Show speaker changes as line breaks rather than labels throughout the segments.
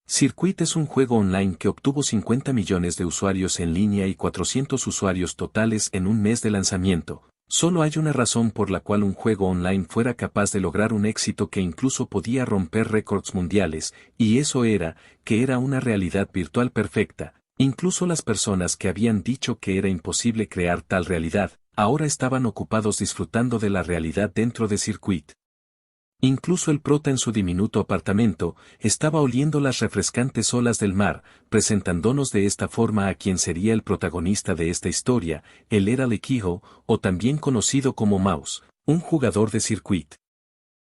Circuit es un juego online que obtuvo 50 millones de usuarios en línea y 400 usuarios totales en un mes de lanzamiento. Solo hay una razón por la cual un juego online fuera capaz de lograr un éxito que incluso podía romper récords mundiales, y eso era, que era una realidad virtual perfecta. Incluso las personas que habían dicho que era imposible crear tal realidad, ahora estaban ocupados disfrutando de la realidad dentro de Circuit. Incluso el prota en su diminuto apartamento, estaba oliendo las refrescantes olas del mar, presentándonos de esta forma a quien sería el protagonista de esta historia. Él era Lequijo, o también conocido como Mouse, un jugador de Circuit.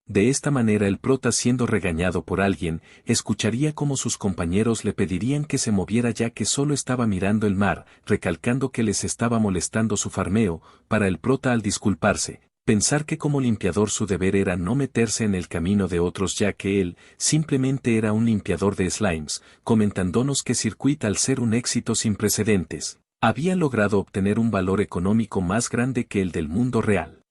De esta manera el prota, siendo regañado por alguien, escucharía cómo sus compañeros le pedirían que se moviera ya que solo estaba mirando el mar, recalcando que les estaba molestando su farmeo. Para el prota, al disculparse, pensar que como limpiador su deber era no meterse en el camino de otros ya que él, simplemente era un limpiador de slimes, comentándonos que Circuit, al ser un éxito sin precedentes, había logrado obtener un valor económico más grande que el del mundo real.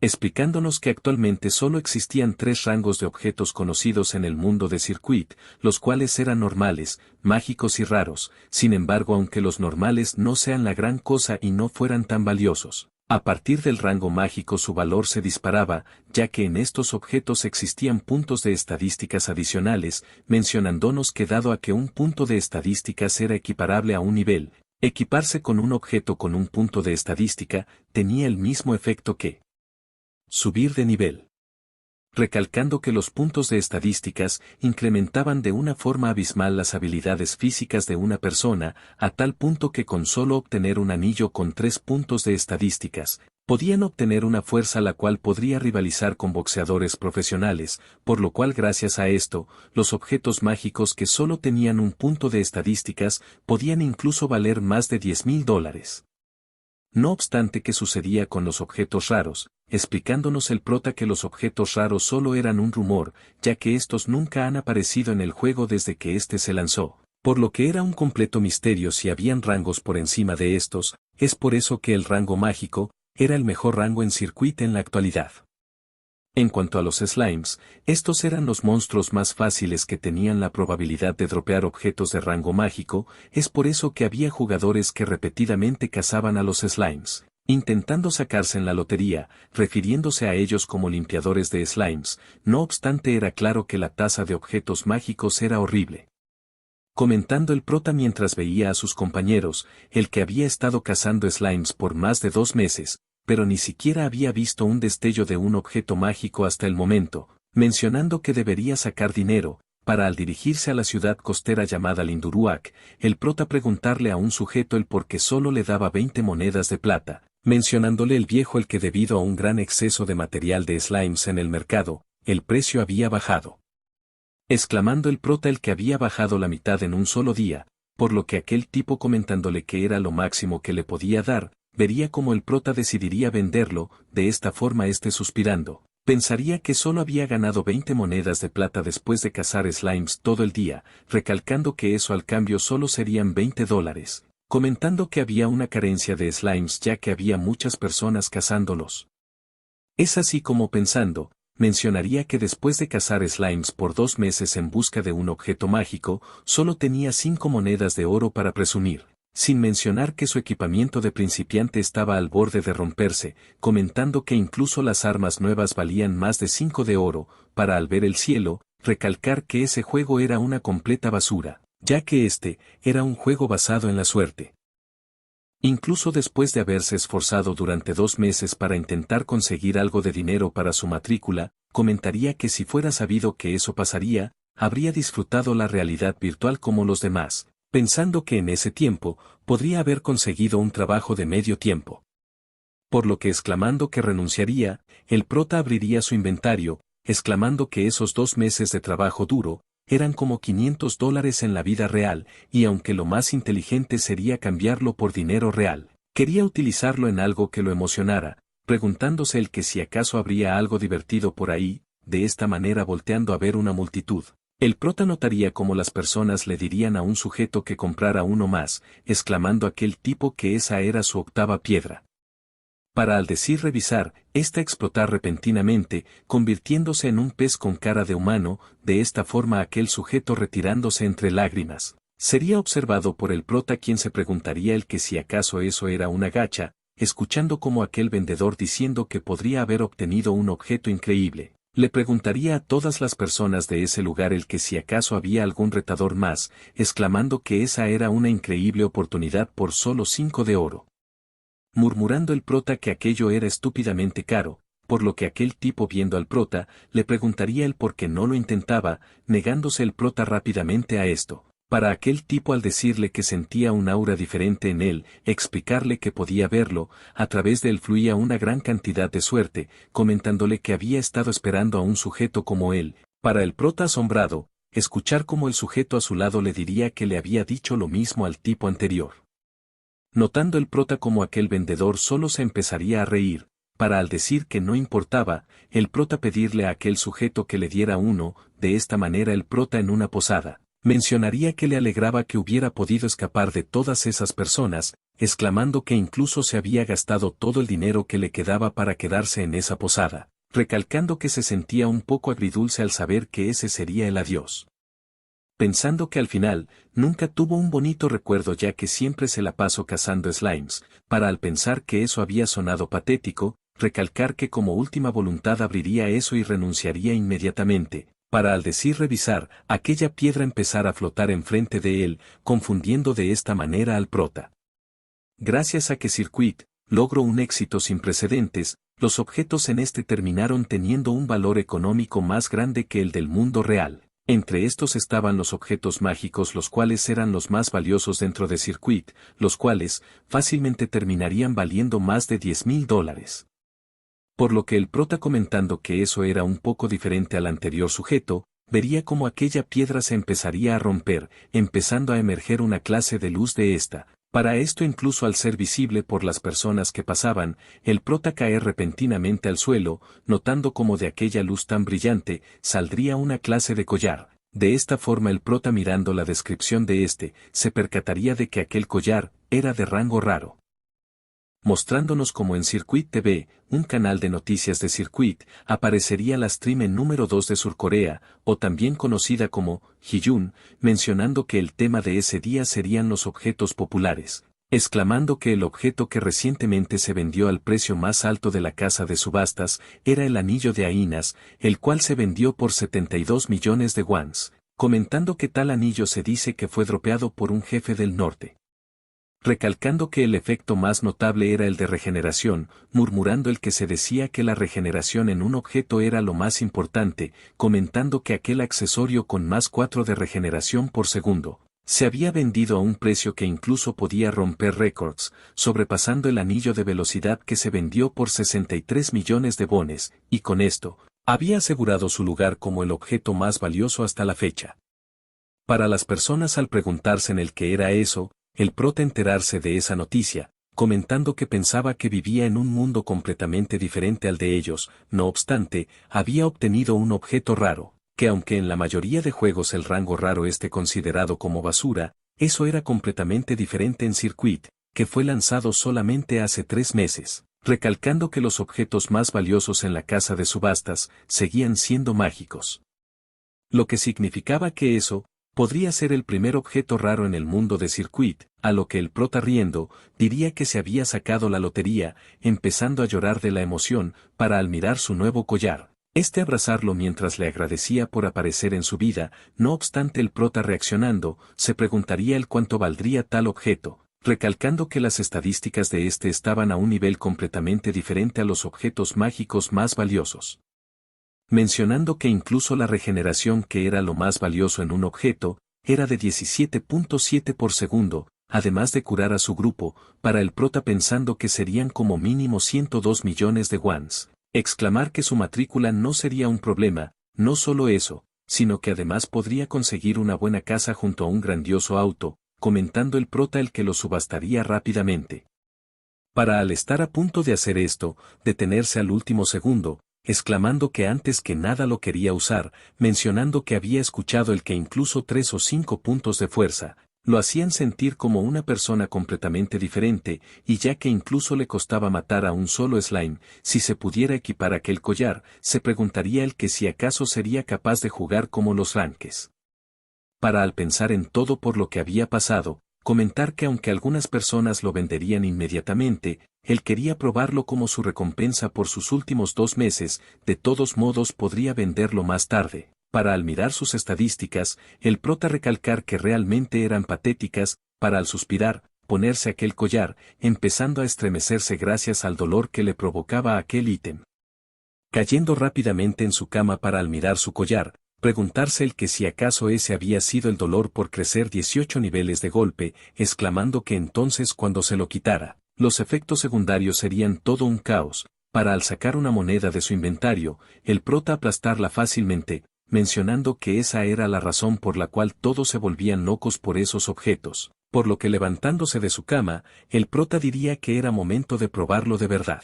Explicándonos que actualmente solo existían 3 rangos de objetos conocidos en el mundo de Circuit, los cuales eran normales, mágicos y raros. Sin embargo, aunque los normales no sean la gran cosa y no fueran tan valiosos, a partir del rango mágico su valor se disparaba, ya que en estos objetos existían puntos de estadísticas adicionales, mencionándonos que dado a que un punto de estadísticas era equiparable a un nivel, equiparse con un objeto con un punto de estadística tenía el mismo efecto que subir de nivel. Recalcando que los puntos de estadísticas incrementaban de una forma abismal las habilidades físicas de una persona, a tal punto que con solo obtener un anillo con 3 puntos de estadísticas, podían obtener una fuerza la cual podría rivalizar con boxeadores profesionales, por lo cual gracias a esto, los objetos mágicos que solo tenían un punto de estadísticas, podían incluso valer más de $10,000. No obstante, ¿qué sucedía con los objetos raros? Explicándonos el prota que los objetos raros solo eran un rumor, ya que estos nunca han aparecido en el juego desde que este se lanzó, por lo que era un completo misterio si habían rangos por encima de estos. Es por eso que el rango mágico era el mejor rango en Circuit en la actualidad. En cuanto a los slimes, estos eran los monstruos más fáciles que tenían la probabilidad de dropear objetos de rango mágico. Es por eso que había jugadores que repetidamente cazaban a los slimes, intentando sacarse en la lotería, refiriéndose a ellos como limpiadores de slimes. No obstante, era claro que la tasa de objetos mágicos era horrible. Comentando el prota mientras veía a sus compañeros, el que había estado cazando slimes por más de 2 meses, pero ni siquiera había visto un destello de un objeto mágico hasta el momento, mencionando que debería sacar dinero, para al dirigirse a la ciudad costera llamada Linduruak, el prota preguntarle a un sujeto el por qué solo le daba 20 monedas de plata, mencionándole el viejo el que debido a un gran exceso de material de slimes en el mercado, el precio había bajado. Exclamando el prota el que había bajado la mitad en un solo día, por lo que aquel tipo comentándole que era lo máximo que le podía dar, vería cómo el prota decidiría venderlo. De esta forma suspirando, pensaría que solo había ganado 20 monedas de plata después de cazar slimes todo el día, recalcando que eso al cambio solo serían $20, comentando que había una carencia de slimes ya que había muchas personas cazándolos. Es así como pensando, mencionaría que después de cazar slimes por 2 meses en busca de un objeto mágico, solo tenía 5 monedas de oro para presumir, sin mencionar que su equipamiento de principiante estaba al borde de romperse, comentando que incluso las armas nuevas valían más de 5 de oro. Para al ver el cielo, recalcar que ese juego era una completa basura, ya que este era un juego basado en la suerte. Incluso después de haberse esforzado durante 2 meses para intentar conseguir algo de dinero para su matrícula, comentaría que si fuera sabido que eso pasaría, habría disfrutado la realidad virtual como los demás, pensando que en ese tiempo, podría haber conseguido un trabajo de medio tiempo. Por lo que exclamando que renunciaría, el prota abriría su inventario, exclamando que esos 2 meses de trabajo duro, eran como $500 en la vida real, y aunque lo más inteligente sería cambiarlo por dinero real, quería utilizarlo en algo que lo emocionara, preguntándose el que si acaso habría algo divertido por ahí. De esta manera, volteando a ver una multitud, el prota notaría cómo las personas le dirían a un sujeto que comprara uno más, exclamando aquel tipo que esa era su octava piedra. para al decir revisar, ésta explotar repentinamente, convirtiéndose en un pez con cara de humano, de esta forma aquel sujeto retirándose entre lágrimas. Sería observado por el prota quien se preguntaría el que si acaso eso era una gacha, escuchando como aquel vendedor diciendo que podría haber obtenido un objeto increíble. Le preguntaría a todas las personas de ese lugar el que si acaso había algún retador más, exclamando que esa era una increíble oportunidad por solo 5 de oro. Murmurando el prota que aquello era estúpidamente caro, por lo que aquel tipo viendo al prota, le preguntaría el por qué no lo intentaba, negándose el prota rápidamente a esto. Para aquel tipo al decirle que sentía un aura diferente en él, explicarle que podía verlo, a través de él fluía una gran cantidad de suerte, comentándole que había estado esperando a un sujeto como él, para el prota asombrado, escuchar como el sujeto a su lado le diría que le había dicho lo mismo al tipo anterior. Notando el prota como aquel vendedor solo se empezaría a reír, para al decir que no importaba, el prota pedirle a aquel sujeto que le diera uno, de esta manera el prota en una posada. Mencionaría que le alegraba que hubiera podido escapar de todas esas personas, exclamando que incluso se había gastado todo el dinero que le quedaba para quedarse en esa posada, recalcando que se sentía un poco agridulce al saber que ese sería el adiós. Pensando que al final, nunca tuvo un bonito recuerdo ya que siempre se la pasó cazando slimes, para al pensar que eso había sonado patético, recalcar que como última voluntad abriría eso y renunciaría inmediatamente, para al decir revisar, aquella piedra empezar a flotar enfrente de él, confundiendo de esta manera al prota. Gracias a que Circuit logró un éxito sin precedentes, los objetos en este terminaron teniendo un valor económico más grande que el del mundo real. Entre estos estaban los objetos mágicos los cuales eran los más valiosos dentro de Circuit, los cuales fácilmente terminarían valiendo más de $10,000. Por lo que el prota comentando que eso era un poco diferente al anterior sujeto, vería como aquella piedra se empezaría a romper, empezando a emerger una clase de luz de esta. Para esto incluso al ser visible por las personas que pasaban, el prota caer repentinamente al suelo, notando como de aquella luz tan brillante, saldría una clase de collar. De esta forma el prota mirando la descripción de este, se percataría de que aquel collar era de rango raro. Mostrándonos como en Circuit TV, un canal de noticias de Circuit, aparecería la streamer número 2 de Surcorea, o también conocida como Hiyun, mencionando que el tema de ese día serían los objetos populares, exclamando que el objeto que recientemente se vendió al precio más alto de la casa de subastas era el anillo de Ainas, el cual se vendió por 72 millones de wons, comentando que tal anillo se dice que fue dropeado por un jefe del norte. Recalcando que el efecto más notable era el de regeneración, murmurando el que se decía que la regeneración en un objeto era lo más importante, comentando que aquel accesorio con más 4 de regeneración por segundo, se había vendido a un precio que incluso podía romper récords, sobrepasando el anillo de velocidad que se vendió por 63 millones de wones, y con esto, había asegurado su lugar como el objeto más valioso hasta la fecha. Para las personas al preguntarse en el qué era eso, el prota enterarse de esa noticia, comentando que pensaba que vivía en un mundo completamente diferente al de ellos, no obstante, había obtenido un objeto raro, que aunque en la mayoría de juegos el rango raro esté considerado como basura, eso era completamente diferente en Circuit, que fue lanzado solamente hace 3 meses, recalcando que los objetos más valiosos en la casa de subastas seguían siendo mágicos. Lo que significaba que eso podría ser el primer objeto raro en el mundo de Circuit, a lo que el prota riendo, diría que se había sacado la lotería, empezando a llorar de la emoción, para al mirar su nuevo collar, abrazarlo mientras le agradecía por aparecer en su vida, no obstante el prota reaccionando, se preguntaría el cuánto valdría tal objeto, recalcando que las estadísticas de este estaban a un nivel completamente diferente a los objetos mágicos más valiosos. Mencionando que incluso la regeneración que era lo más valioso en un objeto, era de 17.7 por segundo, además de curar a su grupo, para el prota pensando que serían como mínimo 102 millones de wons, exclamar que su matrícula no sería un problema, no solo eso, sino que además podría conseguir una buena casa junto a un grandioso auto, comentando el prota el que lo subastaría rápidamente. Para al estar a punto de hacer esto, detenerse al último segundo, exclamando que antes que nada lo quería usar, mencionando que había escuchado el que incluso 3 o 5 puntos de fuerza, Lo hacían sentir como una persona completamente diferente, y ya que incluso le costaba matar a un solo slime, si se pudiera equipar aquel collar, se preguntaría el que si acaso sería capaz de jugar como los ranques. Para al pensar en todo por lo que había pasado, comentar que aunque algunas personas lo venderían inmediatamente, él quería probarlo como su recompensa por sus últimos 2 meses, de todos modos podría venderlo más tarde. Para al mirar sus estadísticas, el prota recalcar que realmente eran patéticas, para al suspirar, ponerse aquel collar, empezando a estremecerse gracias al dolor que le provocaba aquel ítem. Cayendo rápidamente en su cama para al mirar su collar, preguntarse el que si acaso ese había sido el dolor por crecer 18 niveles de golpe, exclamando que entonces cuando se lo quitara, los efectos secundarios serían todo un caos, para al sacar una moneda de su inventario, el prota aplastarla fácilmente, mencionando que esa era la razón por la cual todos se volvían locos por esos objetos, por lo que levantándose de su cama, el prota diría que era momento de probarlo de verdad.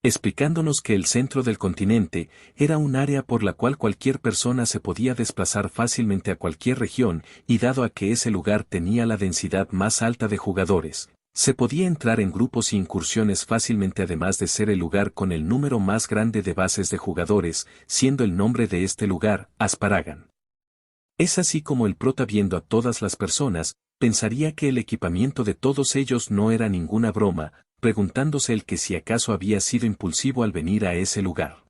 Explicándonos que el centro del continente era un área por la cual cualquier persona se podía desplazar fácilmente a cualquier región, y dado a que ese lugar tenía la densidad más alta de jugadores, se podía entrar en grupos e incursiones fácilmente, además de ser el lugar con el número más grande de bases de jugadores, siendo el nombre de este lugar, Asparagan. Es así como el prota, viendo a todas las personas, pensaría que el equipamiento de todos ellos no era ninguna broma, preguntándose el que si acaso había sido impulsivo al venir a ese lugar.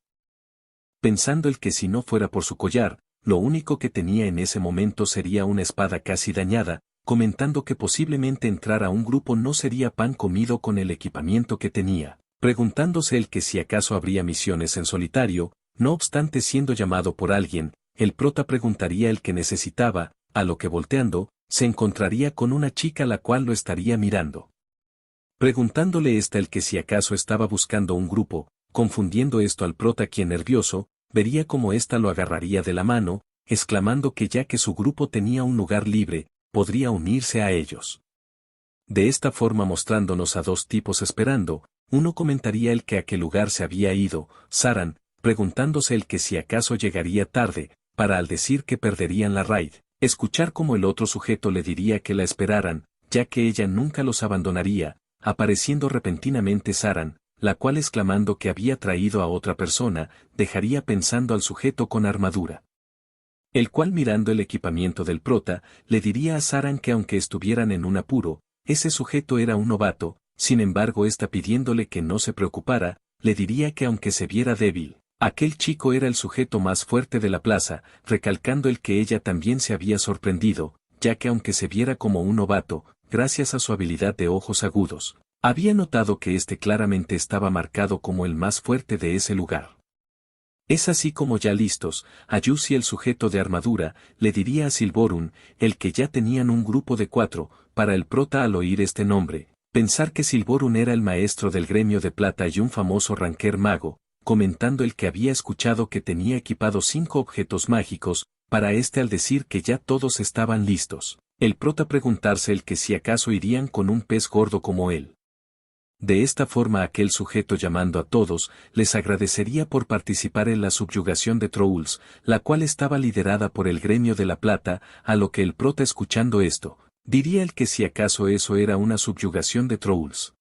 Pensando el que si no fuera por su collar, lo único que tenía en ese momento sería una espada casi dañada, comentando que posiblemente entrar a un grupo no sería pan comido con el equipamiento que tenía, preguntándose el que si acaso habría misiones en solitario, no obstante siendo llamado por alguien, el prota preguntaría el que necesitaba, a lo que volteando, se encontraría con una chica la cual lo estaría mirando. Preguntándole esta el que si acaso estaba buscando un grupo, confundiendo esto al prota, quien nervioso, vería como ésta lo agarraría de la mano, exclamando que ya que su grupo tenía un lugar libre, podría unirse a ellos. De esta forma mostrándonos a dos tipos esperando, uno comentaría el que a qué lugar se había ido, Saran, preguntándose el que si acaso llegaría tarde, para al decir que perderían la raid, escuchar como el otro sujeto le diría que la esperaran, ya que ella nunca los abandonaría, apareciendo repentinamente Saran, la cual exclamando que había traído a otra persona, dejaría pensando al sujeto con armadura. El cual mirando el equipamiento del prota, le diría a Saran que aunque estuvieran en un apuro, ese sujeto era un novato, sin embargo ésta pidiéndole que no se preocupara, le diría que aunque se viera débil, aquel chico era el sujeto más fuerte de la plaza, recalcando el que ella también se había sorprendido, ya que aunque se viera como un novato, gracias a su habilidad de ojos agudos, había notado que éste claramente estaba marcado como el más fuerte de ese lugar. Es así como ya listos, Ayusi, el sujeto de armadura, le diría a Silborun, el que ya tenían un grupo de 4, para el prota al oír este nombre, pensar que Silborun era el maestro del gremio de plata y un famoso ranquer mago, comentando el que había escuchado que tenía equipados 5 objetos mágicos, para este al decir que ya todos estaban listos, el prota preguntarse el que si acaso irían con un pez gordo como él. De esta forma aquel sujeto llamando a todos, les agradecería por participar en la subyugación de Trolls, la cual estaba liderada por el gremio de la plata, a lo que el prota escuchando esto, diría el que si acaso eso era una subyugación de Trolls.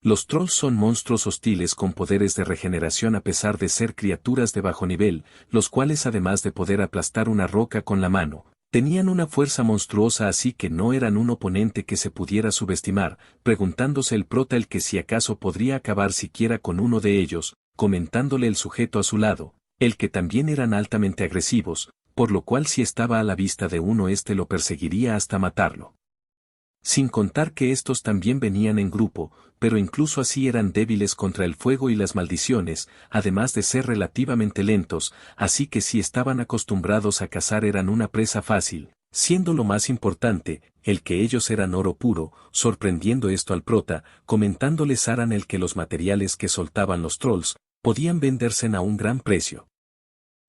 Los trolls son monstruos hostiles con poderes de regeneración a pesar de ser criaturas de bajo nivel, los cuales además de poder aplastar una roca con la mano, tenían una fuerza monstruosa, así que no eran un oponente que se pudiera subestimar, preguntándose el prota el que si acaso podría acabar siquiera con uno de ellos, comentándole el sujeto a su lado, el que también eran altamente agresivos, por lo cual si estaba a la vista de uno éste lo perseguiría hasta matarlo. Sin contar que estos también venían en grupo, pero incluso así eran débiles contra el fuego y las maldiciones, además de ser relativamente lentos, así que si estaban acostumbrados a cazar eran una presa fácil, siendo lo más importante, el que ellos eran oro puro, sorprendiendo esto al prota, comentándole Saran el que los materiales que soltaban los trolls, podían venderse a un gran precio.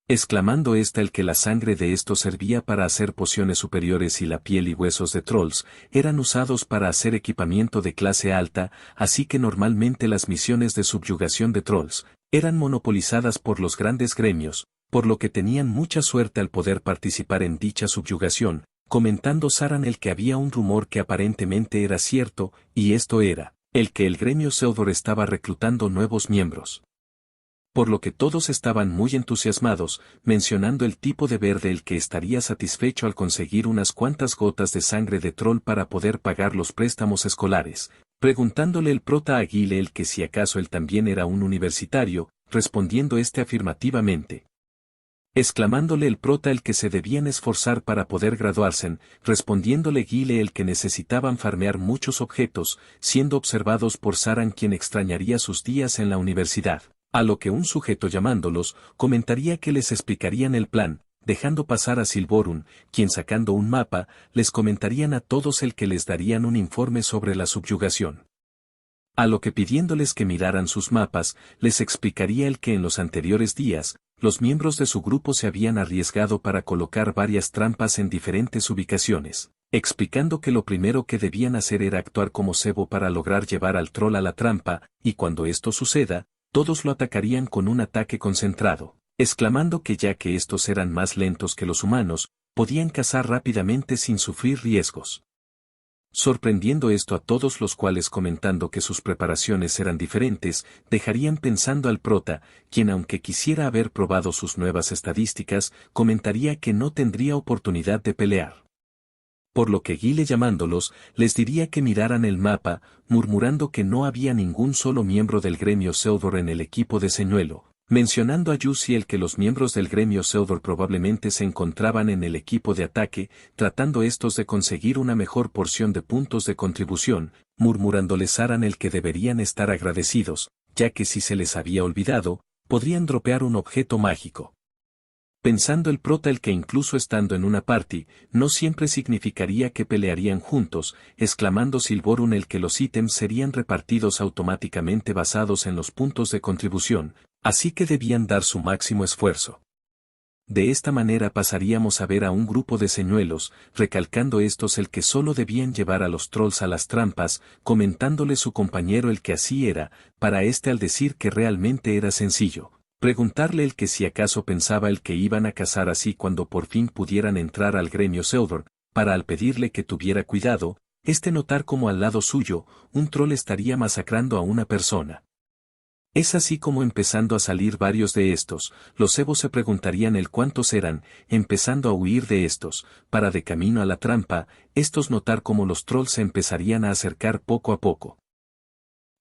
Exclamando esta el que la sangre de estos servía para hacer pociones superiores y la piel y huesos de trolls eran usados para hacer equipamiento de clase alta, así que normalmente las misiones de subyugación de trolls eran monopolizadas por los grandes gremios, por lo que tenían mucha suerte al poder participar en dicha subyugación, comentando Saran el que había un rumor que aparentemente era cierto, y esto era, el que el gremio Seldor estaba reclutando nuevos miembros. Por lo que todos estaban muy entusiasmados, mencionando el tipo de verde el que estaría satisfecho al conseguir unas cuantas gotas de sangre de troll para poder pagar los préstamos escolares, preguntándole el prota a Guile el que si acaso él también era un universitario, respondiendo este afirmativamente. Exclamándole el prota el que se debían esforzar para poder graduarse, respondiéndole Guile el que necesitaban farmear muchos objetos, siendo observados por Saran quien extrañaría sus días en la universidad. A lo que un sujeto llamándolos, comentaría que les explicarían el plan, dejando pasar a Silborun, quien sacando un mapa, les comentarían a todos el que les darían un informe sobre la subyugación. A lo que pidiéndoles que miraran sus mapas, les explicaría el que en los anteriores días, los miembros de su grupo se habían arriesgado para colocar varias trampas en diferentes ubicaciones, explicando que lo primero que debían hacer era actuar como cebo para lograr llevar al troll a la trampa, y cuando esto suceda, todos lo atacarían con un ataque concentrado, exclamando que ya que estos eran más lentos que los humanos, podían cazar rápidamente sin sufrir riesgos. Sorprendiendo esto a todos los cuales comentando que sus preparaciones eran diferentes, dejarían pensando al prota, quien aunque quisiera haber probado sus nuevas estadísticas, comentaría que no tendría oportunidad de pelear. Por lo que Guile llamándolos, les diría que miraran el mapa, murmurando que no había ningún solo miembro del gremio Seldor en el equipo de señuelo, mencionando a Yusiel que los miembros del gremio Seldor probablemente se encontraban en el equipo de ataque, tratando estos de conseguir una mejor porción de puntos de contribución, murmurándoles Saran el que deberían estar agradecidos, ya que si se les había olvidado, podrían dropear un objeto mágico. Pensando el prota el que incluso estando en una party, no siempre significaría que pelearían juntos, exclamando Silborun el que los ítems serían repartidos automáticamente basados en los puntos de contribución, así que debían dar su máximo esfuerzo. De esta manera pasaríamos a ver a un grupo de señuelos, recalcando estos el que solo debían llevar a los trolls a las trampas, comentándole su compañero el que así era, para este al decir que realmente era sencillo. Preguntarle el que si acaso pensaba el que iban a cazar así cuando por fin pudieran entrar al gremio Seldor, para al pedirle que tuviera cuidado, notar como al lado suyo, un troll estaría masacrando a una persona. Es así como empezando a salir varios de estos, los evos se preguntarían el cuántos eran, empezando a huir de estos, para de camino a la trampa, estos notar como los trolls se empezarían a acercar poco a poco.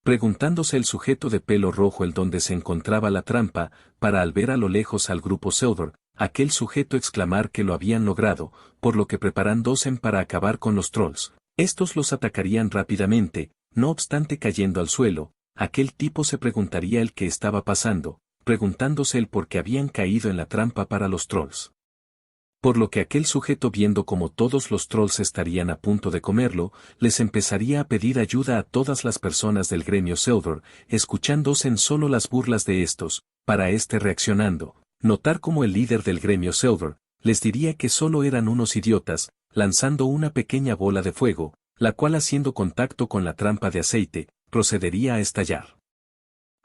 Preguntándose el sujeto de pelo rojo el donde se encontraba la trampa, para al ver a lo lejos al grupo Seldor, aquel sujeto exclamar que lo habían logrado, por lo que preparándose para acabar con los trolls. Estos los atacarían rápidamente, no obstante cayendo al suelo, aquel tipo se preguntaría el qué estaba pasando, preguntándose el por qué habían caído en la trampa para los trolls. Por lo que aquel sujeto viendo como todos los trolls estarían a punto de comerlo, les empezaría a pedir ayuda a todas las personas del gremio Seldor, escuchándose en solo las burlas de estos, para reaccionando, notar como el líder del gremio Seldor, les diría que solo eran unos idiotas, lanzando una pequeña bola de fuego, la cual haciendo contacto con la trampa de aceite, procedería a estallar.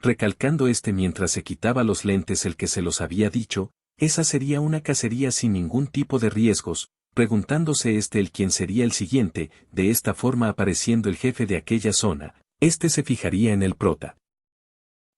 Recalcando mientras se quitaba los lentes el que se los había dicho, esa sería una cacería sin ningún tipo de riesgos, preguntándose el quién sería el siguiente, de esta forma apareciendo el jefe de aquella zona, se fijaría en el prota.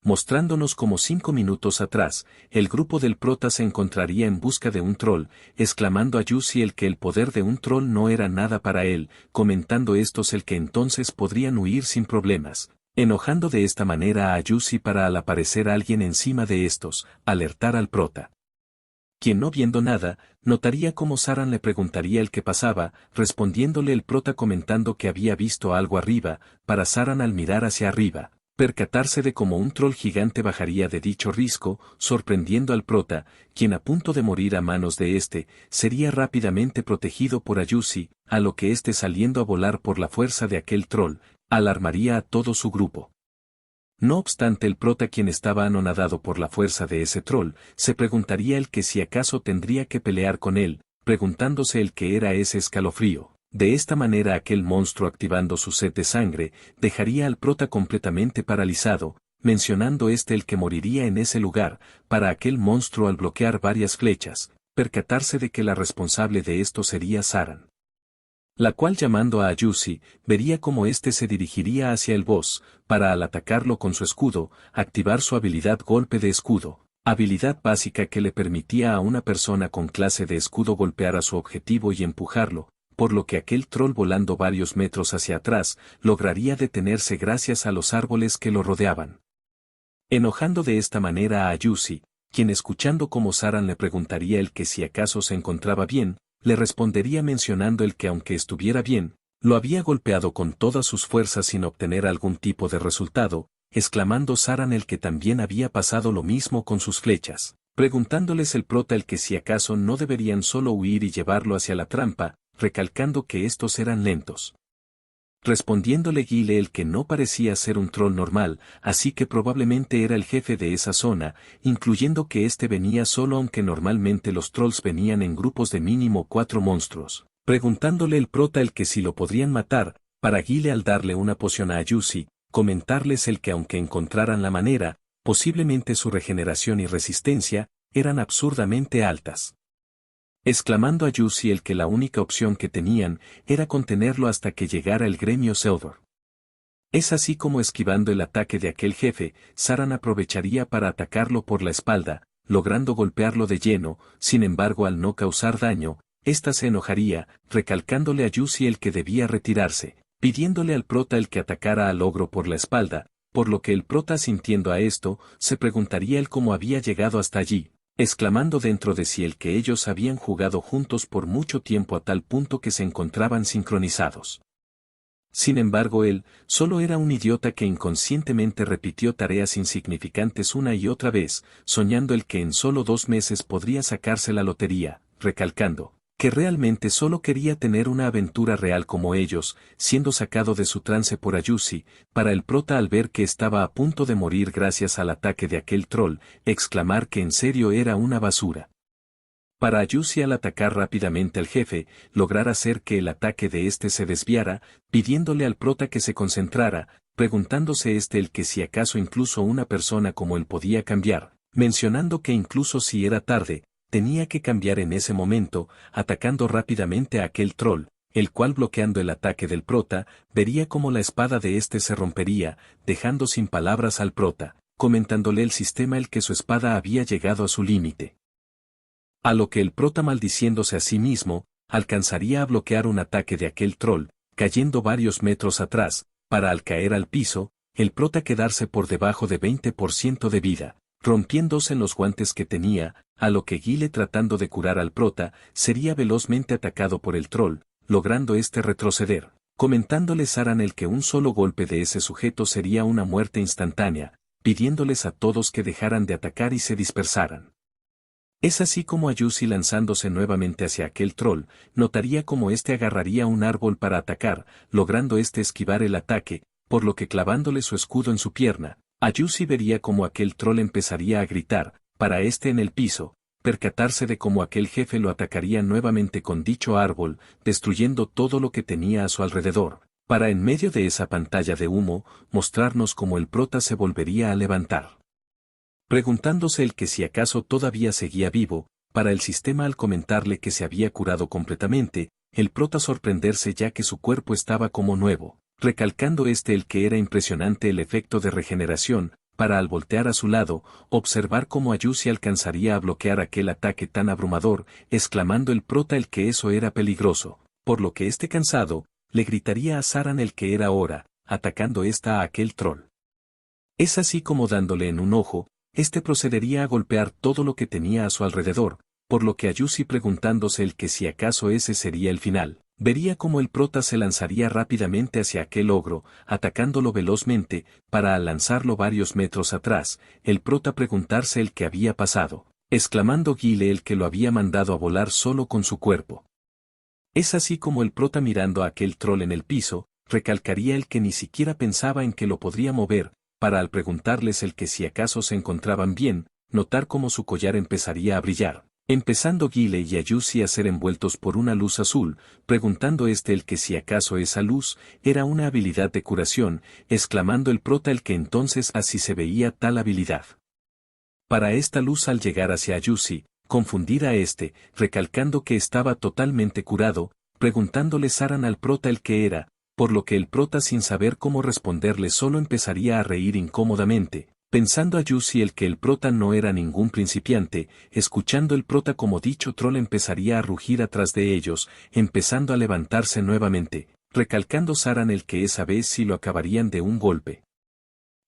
Mostrándonos como 5 minutos atrás, el grupo del prota se encontraría en busca de un troll, exclamando a Yusiel que el poder de un troll no era nada para él, comentando estos el que entonces podrían huir sin problemas. Enojando de esta manera a Yusi para al aparecer alguien encima de estos, alertar al prota. Quien no viendo nada, notaría cómo Saran le preguntaría el que pasaba, respondiéndole el prota comentando que había visto algo arriba, para Saran al mirar hacia arriba, percatarse de cómo un troll gigante bajaría de dicho risco, sorprendiendo al prota, quien a punto de morir a manos de sería rápidamente protegido por Ayusi, a lo que saliendo a volar por la fuerza de aquel troll, alarmaría a todo su grupo. No obstante el prota quien estaba anonadado por la fuerza de ese troll, se preguntaría el que si acaso tendría que pelear con él, preguntándose el que era ese escalofrío. De esta manera aquel monstruo activando su sed de sangre, dejaría al prota completamente paralizado, mencionando el que moriría en ese lugar, para aquel monstruo al bloquear varias flechas, percatarse de que la responsable de esto sería Saran. la cual llamando a Ayushi, vería cómo éste se dirigiría hacia el boss, para al atacarlo con su escudo, activar su habilidad golpe de escudo, habilidad básica que le permitía a una persona con clase de escudo golpear a su objetivo y empujarlo, por lo que aquel troll volando varios metros hacia atrás, lograría detenerse gracias a los árboles que lo rodeaban. Enojando de esta manera a Ayushi, quien escuchando cómo Saran le preguntaría el que si acaso se encontraba bien, le respondería mencionando el que aunque estuviera bien, lo había golpeado con todas sus fuerzas sin obtener algún tipo de resultado, exclamando Saran el que también había pasado lo mismo con sus flechas, preguntándoles el prota el que si acaso no deberían solo huir y llevarlo hacia la trampa, recalcando que estos eran lentos. Respondiéndole Guile el que no parecía ser un troll normal, así que probablemente era el jefe de esa zona, incluyendo que éste venía solo aunque normalmente los trolls venían en grupos de mínimo 4 monstruos. Preguntándole el prota el que si lo podrían matar, para Guile al darle una poción a Ayushi, comentarles el que aunque encontraran la manera, posiblemente su regeneración y resistencia, eran absurdamente altas. Exclamando a Ayushi el que la única opción que tenían era contenerlo hasta que llegara el gremio Seldor. Es así como esquivando el ataque de aquel jefe, Saran aprovecharía para atacarlo por la espalda, logrando golpearlo de lleno, sin embargo al no causar daño, ésta se enojaría, recalcándole a Ayushi el que debía retirarse, pidiéndole al prota el que atacara al ogro por la espalda, por lo que el prota sintiendo a esto, se preguntaría el cómo había llegado hasta allí, exclamando dentro de sí el que ellos habían jugado juntos por mucho tiempo a tal punto que se encontraban sincronizados. Sin embargo él, solo era un idiota que inconscientemente repitió tareas insignificantes una y otra vez, soñando el que en solo 2 meses podría sacarse la lotería, recalcando que realmente solo quería tener una aventura real como ellos, siendo sacado de su trance por Ayushi, para el prota al ver que estaba a punto de morir gracias al ataque de aquel troll, exclamar que en serio era una basura. Para Ayushi al atacar rápidamente al jefe, lograr hacer que el ataque de éste se desviara, pidiéndole al prota que se concentrara, preguntándose el que si acaso incluso una persona como él podía cambiar, mencionando que incluso si era tarde, tenía que cambiar en ese momento, atacando rápidamente a aquel troll, el cual bloqueando el ataque del prota, vería como la espada de éste se rompería, dejando sin palabras al prota, comentándole el sistema el que su espada había llegado a su límite. A lo que el prota maldiciéndose a sí mismo, alcanzaría a bloquear un ataque de aquel troll, cayendo varios metros atrás, para al caer al piso, el prota quedarse por debajo de 20% de vida, rompiéndose en los guantes que tenía, a lo que Guile tratando de curar al prota, sería velozmente atacado por el troll, logrando retroceder, comentándole Saran el que un solo golpe de ese sujeto sería una muerte instantánea, pidiéndoles a todos que dejaran de atacar y se dispersaran. Es así como Ayushi lanzándose nuevamente hacia aquel troll, notaría como agarraría un árbol para atacar, logrando esquivar el ataque, por lo que clavándole su escudo en su pierna, Ayushi vería como aquel troll empezaría a gritar, para en el piso, percatarse de cómo aquel jefe lo atacaría nuevamente con dicho árbol, destruyendo todo lo que tenía a su alrededor, para en medio de esa pantalla de humo, mostrarnos cómo el prota se volvería a levantar. Preguntándose el que si acaso todavía seguía vivo, para el sistema al comentarle que se había curado completamente, el prota sorprenderse ya que su cuerpo estaba como nuevo, recalcando el que era impresionante el efecto de regeneración, para al voltear a su lado, observar cómo Ayushi alcanzaría a bloquear aquel ataque tan abrumador, exclamando el prota el que eso era peligroso, por lo que cansado, le gritaría a Saran el que era ahora, atacando a aquel troll. Es así como dándole en un ojo, procedería a golpear todo lo que tenía a su alrededor, por lo que Ayushi preguntándose el que si acaso ese sería el final, vería como el prota se lanzaría rápidamente hacia aquel ogro, atacándolo velozmente, para al lanzarlo varios metros atrás, el prota preguntarse el que había pasado, exclamando Guile el que lo había mandado a volar solo con su cuerpo. Es así como el prota mirando a aquel troll en el piso, recalcaría el que ni siquiera pensaba en que lo podría mover, para al preguntarles el que si acaso se encontraban bien, notar cómo su collar empezaría a brillar, empezando Guile y Ayushi a ser envueltos por una luz azul, preguntando el que si acaso esa luz era una habilidad de curación, exclamando el prota el que entonces así se veía tal habilidad. Para esta luz al llegar hacia Ayushi, confundir a recalcando que estaba totalmente curado, preguntándole Saran al prota el que era, por lo que el prota sin saber cómo responderle solo empezaría a reír incómodamente, pensando a Yusi el que el prota no era ningún principiante, escuchando el prota como dicho troll empezaría a rugir atrás de ellos, empezando a levantarse nuevamente, recalcando Saran el que esa vez sí lo acabarían de un golpe.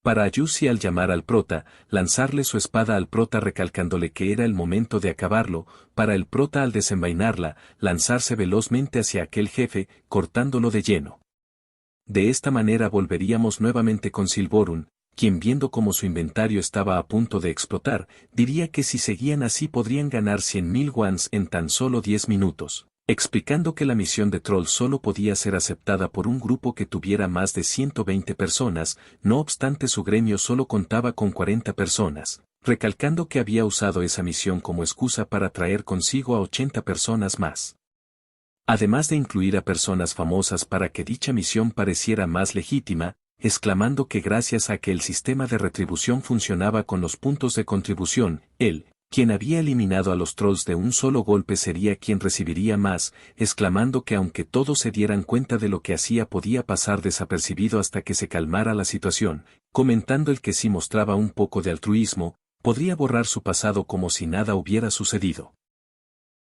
Para Ayusi al llamar al prota, lanzarle su espada al prota recalcándole que era el momento de acabarlo, para el prota al desenvainarla, lanzarse velozmente hacia aquel jefe, cortándolo de lleno. De esta manera volveríamos nuevamente con Silborun, quien viendo cómo su inventario estaba a punto de explotar, diría que si seguían así podrían ganar 100.000 wons en tan solo 10 minutos. Explicando que la misión de Troll solo podía ser aceptada por un grupo que tuviera más de 120 personas, no obstante su gremio solo contaba con 40 personas, recalcando que había usado esa misión como excusa para traer consigo a 80 personas más. Además de incluir a personas famosas para que dicha misión pareciera más legítima, exclamando que gracias a que el sistema de retribución funcionaba con los puntos de contribución, él, quien había eliminado a los trolls de un solo golpe sería quien recibiría más, exclamando que aunque todos se dieran cuenta de lo que hacía podía pasar desapercibido hasta que se calmara la situación, comentando el que si mostraba un poco de altruismo, podría borrar su pasado como si nada hubiera sucedido.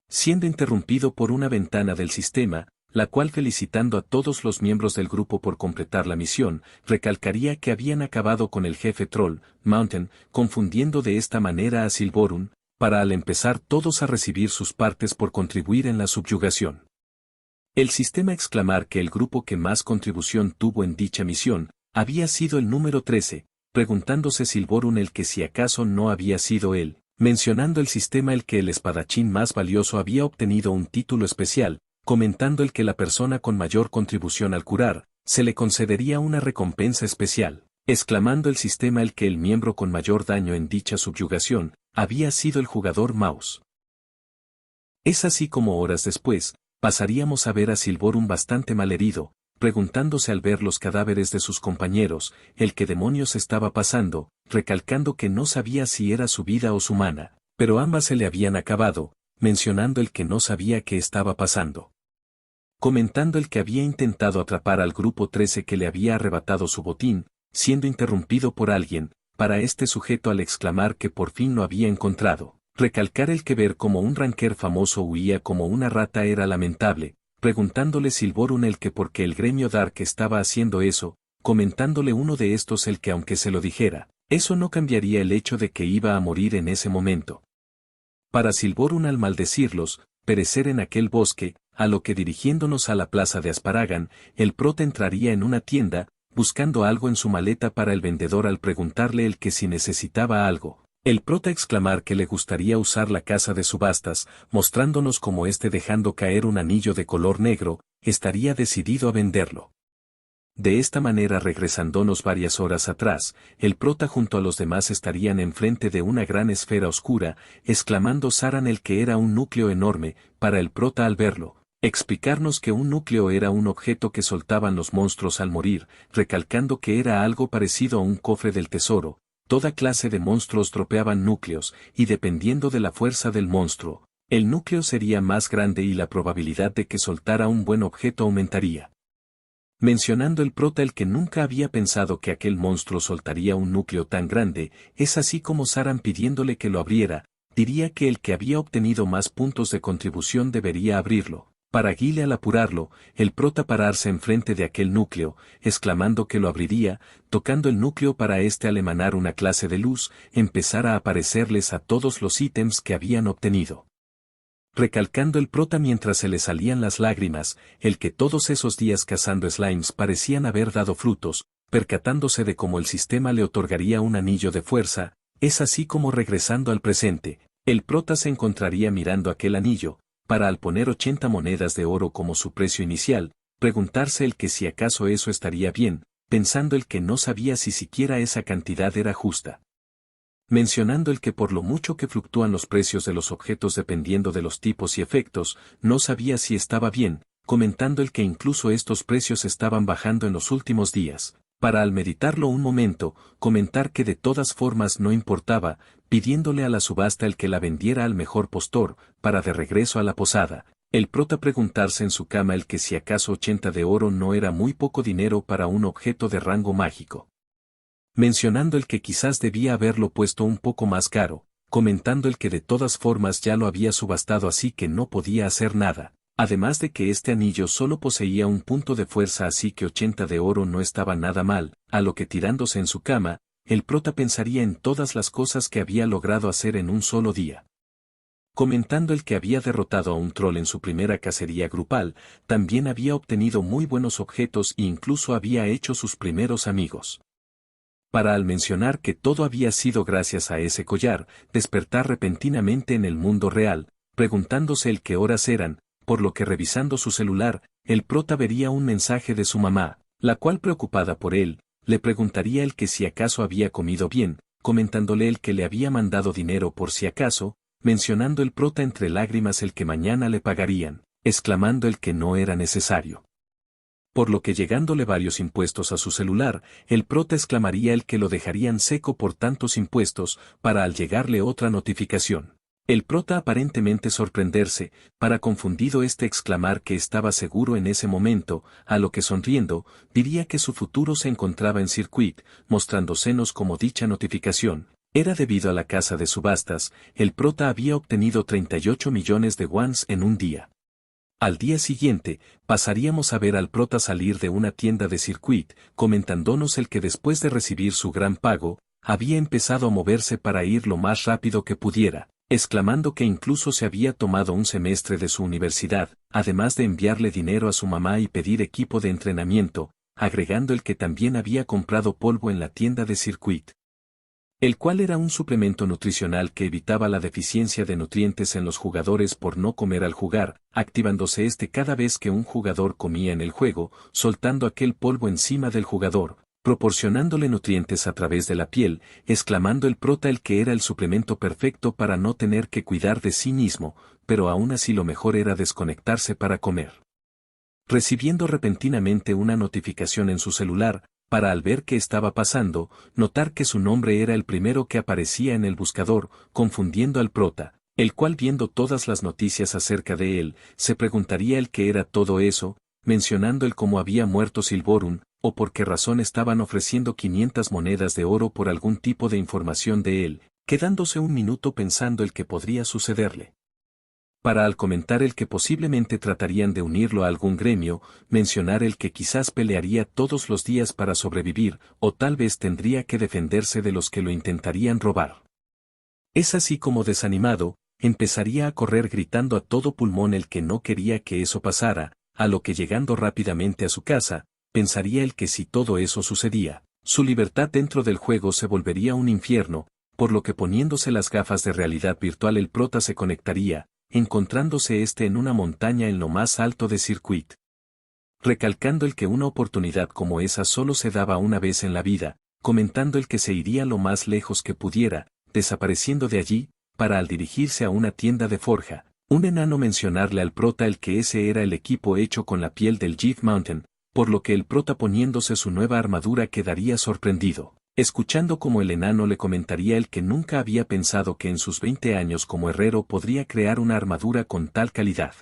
Siendo interrumpido por una ventana del sistema, la cual felicitando a todos los miembros del grupo por completar la misión, recalcaría que habían acabado con el jefe troll, Mountain, confundiendo de esta manera a Silborun, para al empezar todos a recibir sus partes por contribuir en la subyugación. El sistema exclamar que el grupo que más contribución tuvo en dicha misión, había sido el número 13, preguntándose Silborun el que si acaso no había sido él, mencionando el sistema el que el espadachín más valioso había obtenido un título especial, comentando el que la persona con mayor contribución al curar, se le concedería una recompensa especial, exclamando el sistema el que el miembro con mayor daño en dicha subyugación, había sido el jugador Mouse. Es así como horas después, pasaríamos a ver a Silborun bastante malherido, preguntándose al ver los cadáveres de sus compañeros, el que demonios estaba pasando, recalcando que no sabía si era su vida o su mana, pero ambas se le habían acabado, mencionando el que no sabía qué estaba pasando. Comentando el que había intentado atrapar al grupo 13 que le había arrebatado su botín, siendo interrumpido por alguien, para este sujeto al exclamar que por fin lo había encontrado, recalcar el que ver como un ranker famoso huía como una rata era lamentable, preguntándole Silborun el que por qué el gremio Dark estaba haciendo eso, comentándole uno de estos el que aunque se lo dijera, eso no cambiaría el hecho de que iba a morir en ese momento. Para Silborun al maldecirlos, perecer en aquel bosque, a lo que dirigiéndonos a la plaza de Asparagan, el prota entraría en una tienda, buscando algo en su maleta para el vendedor al preguntarle el que si necesitaba algo. El prota exclamar que le gustaría usar la casa de subastas, mostrándonos como dejando caer un anillo de color negro, estaría decidido a venderlo. De esta manera regresándonos varias horas atrás, el prota junto a los demás estarían enfrente de una gran esfera oscura, exclamando Saran el que era un núcleo enorme, para el prota al verlo, explicarnos que un núcleo era un objeto que soltaban los monstruos al morir, recalcando que era algo parecido a un cofre del tesoro, toda clase de monstruos dropeaban núcleos, y dependiendo de la fuerza del monstruo, el núcleo sería más grande y la probabilidad de que soltara un buen objeto aumentaría. Mencionando el prota el que nunca había pensado que aquel monstruo soltaría un núcleo tan grande, es así como Saran pidiéndole que lo abriera, diría que el que había obtenido más puntos de contribución debería abrirlo. Para Guile al apurarlo, el prota pararse enfrente de aquel núcleo, exclamando que lo abriría, tocando el núcleo para al emanar una clase de luz, empezar a aparecerles a todos los ítems que habían obtenido. Recalcando el prota mientras se le salían las lágrimas, el que todos esos días cazando slimes parecían haber dado frutos, percatándose de cómo el sistema le otorgaría un anillo de fuerza, es así como regresando al presente, el prota se encontraría mirando aquel anillo, para al poner 80 monedas de oro como su precio inicial, preguntarse el que si acaso eso estaría bien, pensando el que no sabía si siquiera esa cantidad era justa. Mencionando el que por lo mucho que fluctúan los precios de los objetos dependiendo de los tipos y efectos, no sabía si estaba bien, comentando el que incluso estos precios estaban bajando en los últimos días, para al meditarlo un momento, comentar que de todas formas no importaba, pidiéndole a la subasta el que la vendiera al mejor postor, para de regreso a la posada, El prota preguntarse en su cama el que si acaso 80 de oro no era muy poco dinero para un objeto de rango mágico. Mencionando el que quizás debía haberlo puesto un poco más caro, comentando el que de todas formas ya lo había subastado así que no podía hacer nada, además de que este anillo solo poseía un punto de fuerza así que 80 de oro no estaba nada mal, a lo que tirándose en su cama, el prota pensaría en todas las cosas que había logrado hacer en un solo día. Comentando el que había derrotado a un troll en su primera cacería grupal, también había obtenido muy buenos objetos e incluso había hecho sus primeros amigos. Para al mencionar que todo había sido gracias a ese collar, despertar repentinamente en el mundo real, preguntándose el qué horas eran, por lo que revisando su celular, el prota vería un mensaje de su mamá, la cual preocupada por él, le preguntaría el que si acaso había comido bien, comentándole el que le había mandado dinero por si acaso, mencionando el prota entre lágrimas el que mañana le pagarían, exclamando el que no era necesario. Por lo que llegándole varios impuestos a su celular, el prota exclamaría el que lo dejarían seco por tantos impuestos, para al llegarle otra notificación. El prota aparentemente sorprenderse, para confundido exclamar que estaba seguro en ese momento, a lo que sonriendo, diría que su futuro se encontraba en Circuit, mostrando senos como dicha notificación. Era debido a la casa de subastas, el prota había obtenido 38 millones de wons en un día. Al día siguiente, pasaríamos a ver al prota salir de una tienda de Circuit, comentándonos el que después de recibir su gran pago, había empezado a moverse para ir lo más rápido que pudiera, exclamando que incluso se había tomado un semestre de su universidad, además de enviarle dinero a su mamá y pedir equipo de entrenamiento, agregando el que también había comprado polvo en la tienda de Circuit, el cual era un suplemento nutricional que evitaba la deficiencia de nutrientes en los jugadores por no comer al jugar, activándose cada vez que un jugador comía en el juego, soltando aquel polvo encima del jugador, proporcionándole nutrientes a través de la piel, exclamando el prota el que era el suplemento perfecto para no tener que cuidar de sí mismo, pero aún así lo mejor era desconectarse para comer. Recibiendo repentinamente una notificación en su celular, para al ver qué estaba pasando, notar que su nombre era el primero que aparecía en el buscador, confundiendo al prota, el cual viendo todas las noticias acerca de él, se preguntaría el qué era todo eso, mencionando el cómo había muerto Silvorun, o por qué razón estaban ofreciendo 500 monedas de oro por algún tipo de información de él, quedándose un minuto pensando el que podría sucederle. Para al comentar el que posiblemente tratarían de unirlo a algún gremio, mencionar el que quizás pelearía todos los días para sobrevivir, o tal vez tendría que defenderse de los que lo intentarían robar. Es así como desanimado, empezaría a correr gritando a todo pulmón el que no quería que eso pasara, a lo que llegando rápidamente a su casa, pensaría el que si todo eso sucedía, su libertad dentro del juego se volvería un infierno, por lo que poniéndose las gafas de realidad virtual el prota se conectaría, encontrándose en una montaña en lo más alto de Circuit. Recalcando el que una oportunidad como esa solo se daba una vez en la vida, comentando el que se iría lo más lejos que pudiera, desapareciendo de allí, para al dirigirse a una tienda de forja, un enano mencionarle al prota el que ese era el equipo hecho con la piel del Jeff Mountain, por lo que el prota poniéndose su nueva armadura quedaría sorprendido. Escuchando como el enano le comentaría el que nunca había pensado que en sus 20 años como herrero podría crear una armadura con tal calidad.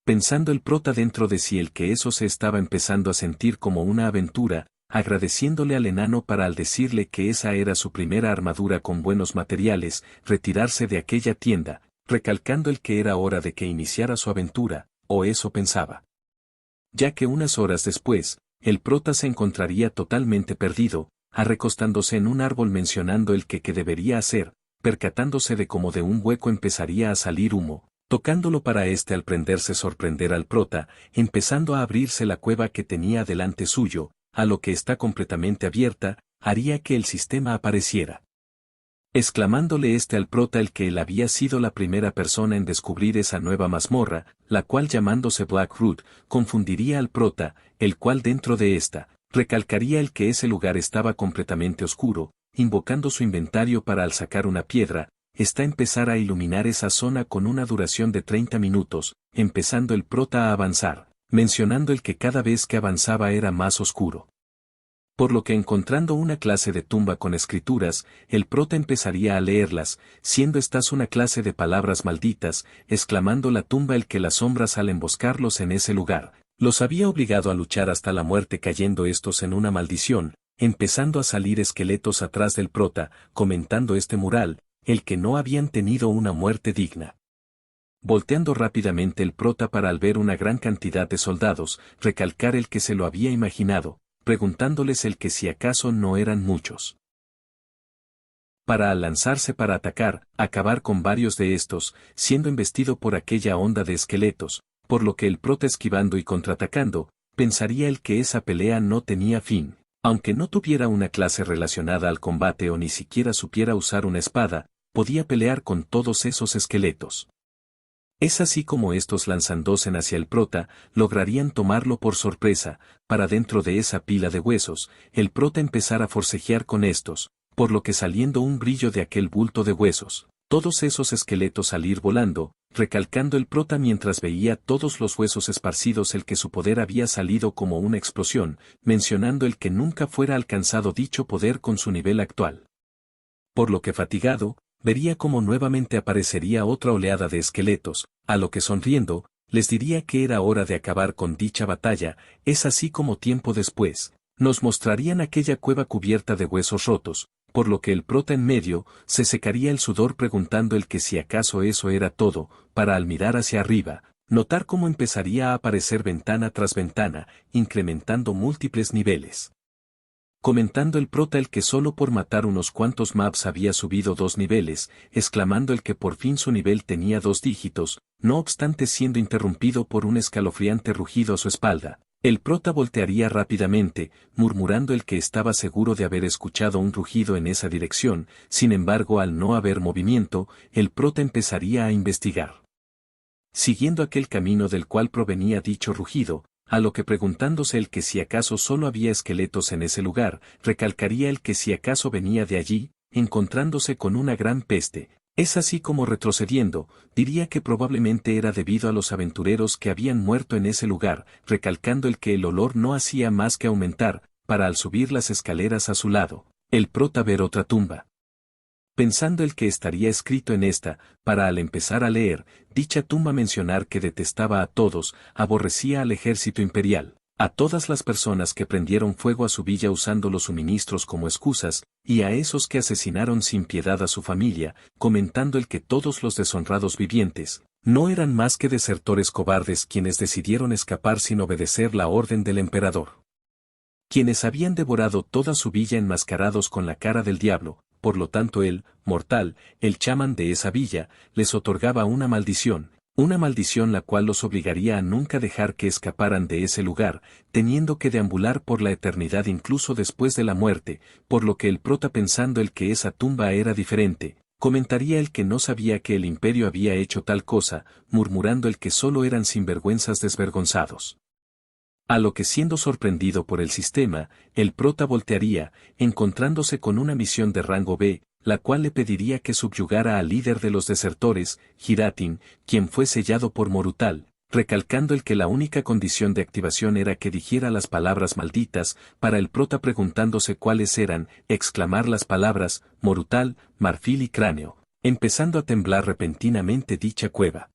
Pensando el prota dentro de sí el que eso se estaba empezando a sentir como una aventura, agradeciéndole al enano para al decirle que esa era su primera armadura con buenos materiales, retirarse de aquella tienda, recalcando el que era hora de que iniciara su aventura, o eso pensaba. Ya que unas horas después, el prota se encontraría totalmente perdido, arrecostándose en un árbol mencionando el que debería hacer, percatándose de cómo de un hueco empezaría a salir humo, tocándolo para al prenderse sorprender al prota, empezando a abrirse la cueva que tenía delante suyo, a lo que está completamente abierta, haría que el sistema apareciera. Exclamándole al prota el que él había sido la primera persona en descubrir esa nueva mazmorra, la cual llamándose Blackroot, confundiría al prota, el cual dentro de esta, recalcaría el que ese lugar estaba completamente oscuro, invocando su inventario para al sacar una piedra, empezar a iluminar esa zona con una duración de 30 minutos, empezando el prota a avanzar, mencionando el que cada vez que avanzaba era más oscuro. Por lo que encontrando una clase de tumba con escrituras, el prota empezaría a leerlas, siendo estas una clase de palabras malditas, exclamando la tumba el que las sombras al emboscarlos en ese lugar, los había obligado a luchar hasta la muerte cayendo estos en una maldición, empezando a salir esqueletos atrás del prota, comentando este mural, el que no habían tenido una muerte digna. Volteando rápidamente el prota para al ver una gran cantidad de soldados, recalcar el que se lo había imaginado, preguntándoles el que si acaso no eran muchos. Para al lanzarse para atacar, acabar con varios de estos, siendo embestido por aquella onda de esqueletos, por lo que el prota esquivando y contraatacando, pensaría el que esa pelea no tenía fin, aunque no tuviera una clase relacionada al combate o ni siquiera supiera usar una espada, podía pelear con todos esos esqueletos. Es así como estos lanzándose hacia el prota, lograrían tomarlo por sorpresa, para dentro de esa pila de huesos, el prota empezar a forcejear con estos, por lo que saliendo un brillo de aquel bulto de huesos, todos esos esqueletos salir volando, recalcando el prota mientras veía todos los huesos esparcidos el que su poder había salido como una explosión, mencionando el que nunca fuera alcanzado dicho poder con su nivel actual. Por lo que fatigado, vería como nuevamente aparecería otra oleada de esqueletos, a lo que sonriendo, les diría que era hora de acabar con dicha batalla, es así como tiempo después, nos mostrarían aquella cueva cubierta de huesos rotos, por lo que el prota en medio, se secaría el sudor preguntando el que si acaso eso era todo, para al mirar hacia arriba, notar cómo empezaría a aparecer ventana tras ventana, incrementando múltiples niveles. Comentando el prota el que solo por matar unos cuantos mobs había subido 2 niveles, exclamando el que por fin su nivel tenía 2 dígitos, no obstante siendo interrumpido por un escalofriante rugido a su espalda. El prota voltearía rápidamente, murmurando el que estaba seguro de haber escuchado un rugido en esa dirección, sin embargo al no haber movimiento, el prota empezaría a investigar. Siguiendo aquel camino del cual provenía dicho rugido, a lo que preguntándose el que si acaso solo había esqueletos en ese lugar, recalcaría el que si acaso venía de allí, encontrándose con una gran peste. Es así como retrocediendo, diría que probablemente era debido a los aventureros que habían muerto en ese lugar, recalcando el que el olor no hacía más que aumentar, para al subir las escaleras a su lado, el prota ver otra tumba. Pensando el que estaría escrito en esta, para al empezar a leer, dicha tumba mencionar que detestaba a todos, aborrecía al ejército imperial, a todas las personas que prendieron fuego a su villa usando los suministros como excusas, y a esos que asesinaron sin piedad a su familia, comentando el que todos los deshonrados vivientes, no eran más que desertores cobardes quienes decidieron escapar sin obedecer la orden del emperador. Quienes habían devorado toda su villa enmascarados con la cara del diablo, por lo tanto él, mortal, el chamán de esa villa, les otorgaba una maldición la cual los obligaría a nunca dejar que escaparan de ese lugar, teniendo que deambular por la eternidad incluso después de la muerte, por lo que el prota pensando el que esa tumba era diferente, comentaría el que no sabía que el imperio había hecho tal cosa, murmurando el que solo eran sinvergüenzas desvergonzados. A lo que siendo sorprendido por el sistema, el prota voltearía, encontrándose con una misión de rango B, la cual le pediría que subyugara al líder de los desertores, Hiratin, quien fue sellado por Morutal, recalcando el que la única condición de activación era que dijera las palabras malditas, para el prota preguntándose cuáles eran, exclamar las palabras, Morutal, marfil y cráneo, empezando a temblar repentinamente dicha cueva.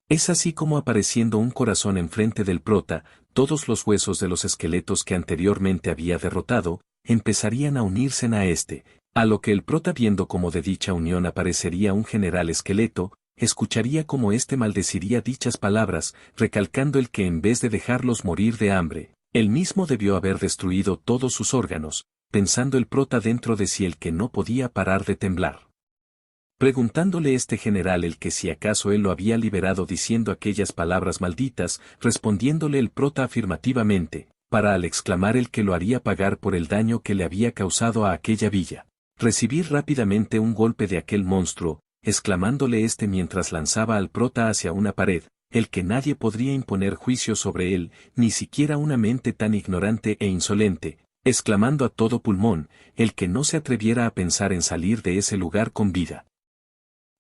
Es así como apareciendo un corazón enfrente del prota, todos los huesos de los esqueletos que anteriormente había derrotado, empezarían a unirse a este, a lo que el prota viendo como de dicha unión aparecería un general esqueleto, escucharía como éste maldeciría dichas palabras, recalcando el que en vez de dejarlos morir de hambre, él mismo debió haber destruido todos sus órganos, pensando el prota dentro de sí el que no podía parar de temblar. Preguntándole este general el que si acaso él lo había liberado diciendo aquellas palabras malditas, respondiéndole el prota afirmativamente, para al exclamar el que lo haría pagar por el daño que le había causado a aquella villa. Recibir rápidamente un golpe de aquel monstruo, exclamándole este mientras lanzaba al prota hacia una pared, el que nadie podría imponer juicio sobre él, ni siquiera una mente tan ignorante e insolente, exclamando a todo pulmón, el que no se atreviera a pensar en salir de ese lugar con vida.